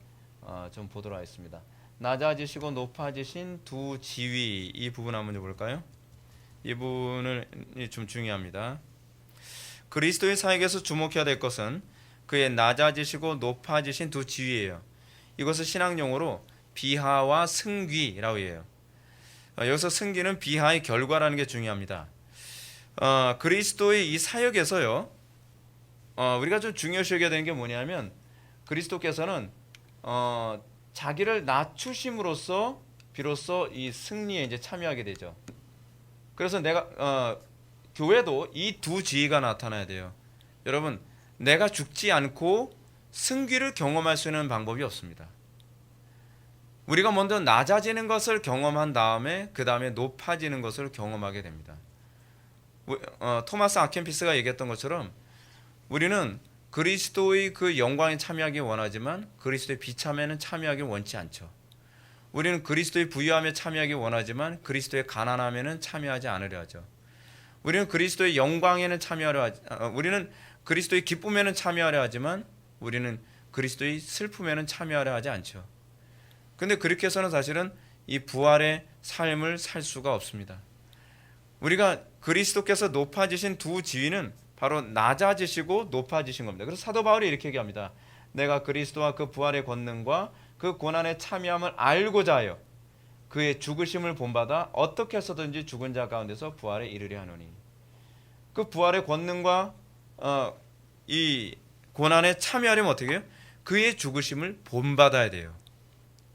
좀 보도록 하겠습니다. 낮아지시고 높아지신 두 지위, 이 부분 한번 볼까요? 이 부분을 좀 중요합니다. 그리스도의 사역에서 주목해야 될 것은 그의 낮아지시고 높아지신 두 지위예요. 이것을 신학용어로 비하와 승귀라고 해요. 여기서 승기는 비하의 결과라는 게 중요합니다. 그리스도의 이 사역에서요, 우리가 좀 중요시 여겨야 되는 게 뭐냐면 그리스도께서는 자기를 낮추심으로써 비로소 이 승리에 이제 참여하게 되죠. 그래서 교회도 이 두 지위가 나타나야 돼요. 여러분, 내가 죽지 않고 승귀를 경험할 수 있는 방법이 없습니다. 우리가 먼저 낮아지는 것을 경험한 다음에 그 다음에 높아지는 것을 경험하게 됩니다. 토마스 아켄피스가 얘기했던 것처럼 우리는 그리스도의 그 영광에 참여하기 원하지만 그리스도의 비참에는 참여하기 원치 않죠. 우리는 그리스도의 부유함에 참여하기 원하지만 그리스도의 가난함에는 참여하지 않으려 하죠. 우리는 그리스도의 영광에는 우리는 그리스도의 기쁨에는 참여하려 하지만 우리는 그리스도의 슬픔에는 참여하려 하지 않죠. 근데 그렇게 해서는 사실은 이 부활의 삶을 살 수가 없습니다. 우리가 그리스도께서 높아지신 두 지위는 바로 낮아지시고 높아지신 겁니다. 그래서 사도 바울이 이렇게 얘기합니다. 내가 그리스도와 그 부활의 권능과 그 고난의 참여함을 알고자 하여 그의 죽으심을 본받아 어떻게 해서든지 죽은 자 가운데서 부활에 이르려 하노니. 그 부활의 권능과 이 고난에 참여하려면 어떻게 해요? 그의 죽으심을 본받아야 돼요.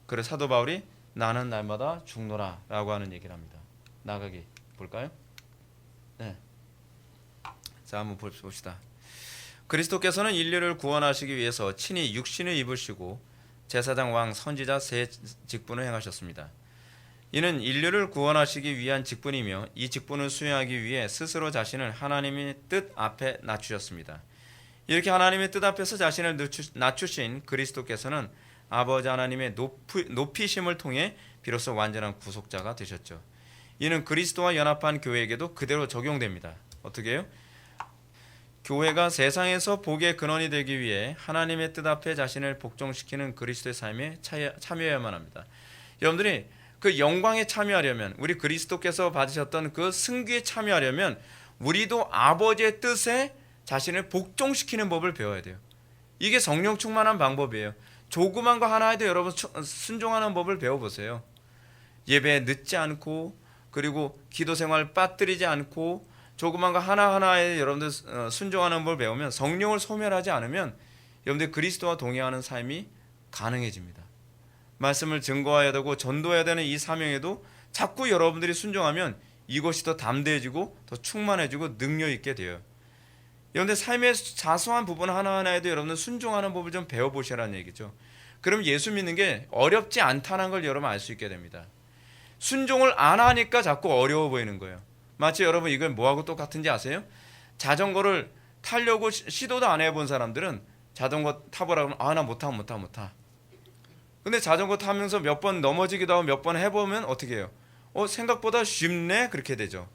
그래서 사도 바울이 나는 날마다 죽노라 라고 하는 얘기를 합니다. 나가기 볼까요? 네. 자, 한번 봅시다. 그리스도께서는 인류를 구원하시기 위해서 친히 육신을 입으시고 제사장, 왕, 선지자 세 직분을 행하셨습니다. 이는 인류를 구원하시기 위한 직분이며 이 직분을 수행하기 위해 스스로 자신을 하나님의 뜻 앞에 낮추셨습니다. 이렇게 하나님의 뜻 앞에서 자신을 낮추신 그리스도께서는 아버지 하나님의 높이심을 통해 비로소 완전한 구속자가 되셨죠. 이는 그리스도와 연합한 교회에게도 그대로 적용됩니다. 어떻게 해요? 교회가 세상에서 복의 근원이 되기 위해 하나님의 뜻 앞에 자신을 복종시키는 그리스도의 삶에 참여해야만 합니다. 여러분들이 그 영광에 참여하려면, 우리 그리스도께서 받으셨던 그 승귀에 참여하려면 우리도 아버지의 뜻에 자신을 복종시키는 법을 배워야 돼요. 이게 성령 충만한 방법이에요. 조그만 거 하나에도 여러분 순종하는 법을 배워보세요. 예배에 늦지 않고, 그리고 기도 생활 빠뜨리지 않고, 조그만 거 하나하나에 여러분들 순종하는 법을 배우면, 성령을 소멸하지 않으면 여러분들 그리스도와 동행하는 삶이 가능해집니다. 말씀을 증거해야 되고 전도해야 되는 이 사명에도 자꾸 여러분들이 순종하면 이것이 더 담대해지고 더 충만해지고 능력 있게 돼요. 여러분들 삶의 자소한 부분 하나하나에도 여러분들 순종하는 법을 좀 배워보시라는 얘기죠. 그럼 예수 믿는 게 어렵지 않다는 걸 여러분 알 수 있게 됩니다. 순종을 안 하니까 자꾸 어려워 보이는 거예요. 마치 여러분 이걸 뭐하고 똑같은지 아세요? 자전거를 타려고 시도도 안 해본 사람들은 자전거 타보라 그러면 나 못타. 근데 자전거 타면서 몇 번 넘어지기도 하고 몇 번 해보면 어떻게 해요? 생각보다 쉽네? 그렇게 되죠.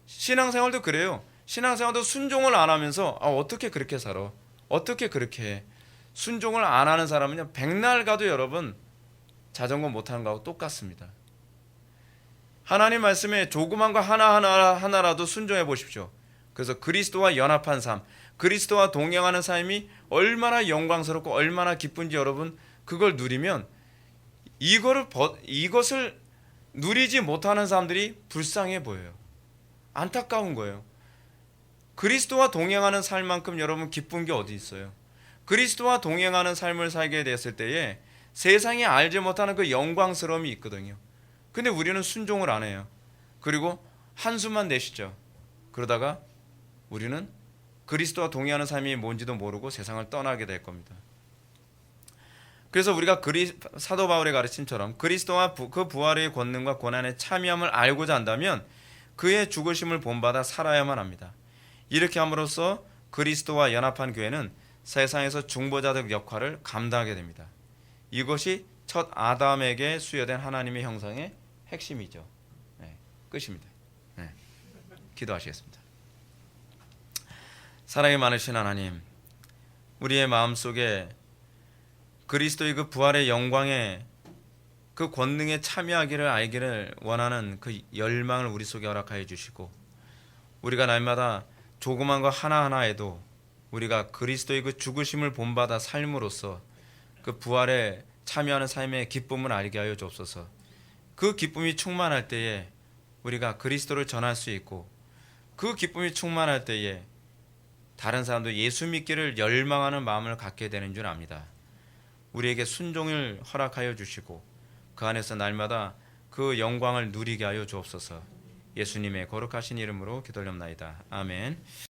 신앙생활도 그래요. 신앙생활도 순종을 안 하면서 어떻게 그렇게 살아? 어떻게 그렇게 해? 순종을 안 하는 사람은요, 백날 가도 여러분 자전거 못하는 거하고 똑같습니다. 하나님 말씀에 조그만 거 하나라도 순종해 보십시오. 그래서 그리스도와 연합한 삶, 그리스도와 동행하는 삶이 얼마나 영광스럽고 얼마나 기쁜지 여러분 그걸 누리면 이것을 누리지 못하는 사람들이 불쌍해 보여요. 안타까운 거예요. 그리스도와 동행하는 삶만큼 여러분 기쁜 게 어디 있어요? 그리스도와 동행하는 삶을 살게 됐을 때에 세상이 알지 못하는 그 영광스러움이 있거든요. 근데 우리는 순종을 안 해요. 그리고 한숨만 내쉬죠. 그러다가 우리는 그리스도와 동행하는 삶이 뭔지도 모르고 세상을 떠나게 될 겁니다. 그래서 우리가 사도 바울의 가르침처럼 그리스도와 그 부활의 권능과 고난의 참여함을 알고자 한다면 그의 죽으심을 본받아 살아야만 합니다. 이렇게 함으로써 그리스도와 연합한 교회는 세상에서 중보자적 역할을 감당하게 됩니다. 이것이 첫 아담에게 수여된 하나님의 형상의 핵심이죠. 끝입니다. 기도하시겠습니다. 사랑이 많으신 하나님, 우리의 마음속에 그리스도의 그 부활의 영광에 그 권능에 참여하기를 알기를 원하는 그 열망을 우리 속에 허락하여 주시고, 우리가 날마다 조그만 거 하나하나에도 우리가 그리스도의 그 죽으심을 본받아 삶으로써 그 부활에 참여하는 삶의 기쁨을 알게 하여 주옵소서. 그 기쁨이 충만할 때에 우리가 그리스도를 전할 수 있고, 그 기쁨이 충만할 때에 다른 사람도 예수 믿기를 열망하는 마음을 갖게 되는 줄 압니다. 우리에게 순종을 허락하여 주시고 그 안에서 날마다 그 영광을 누리게 하여 주옵소서. 예수님의 거룩하신 이름으로 기도드립나이다. 아멘.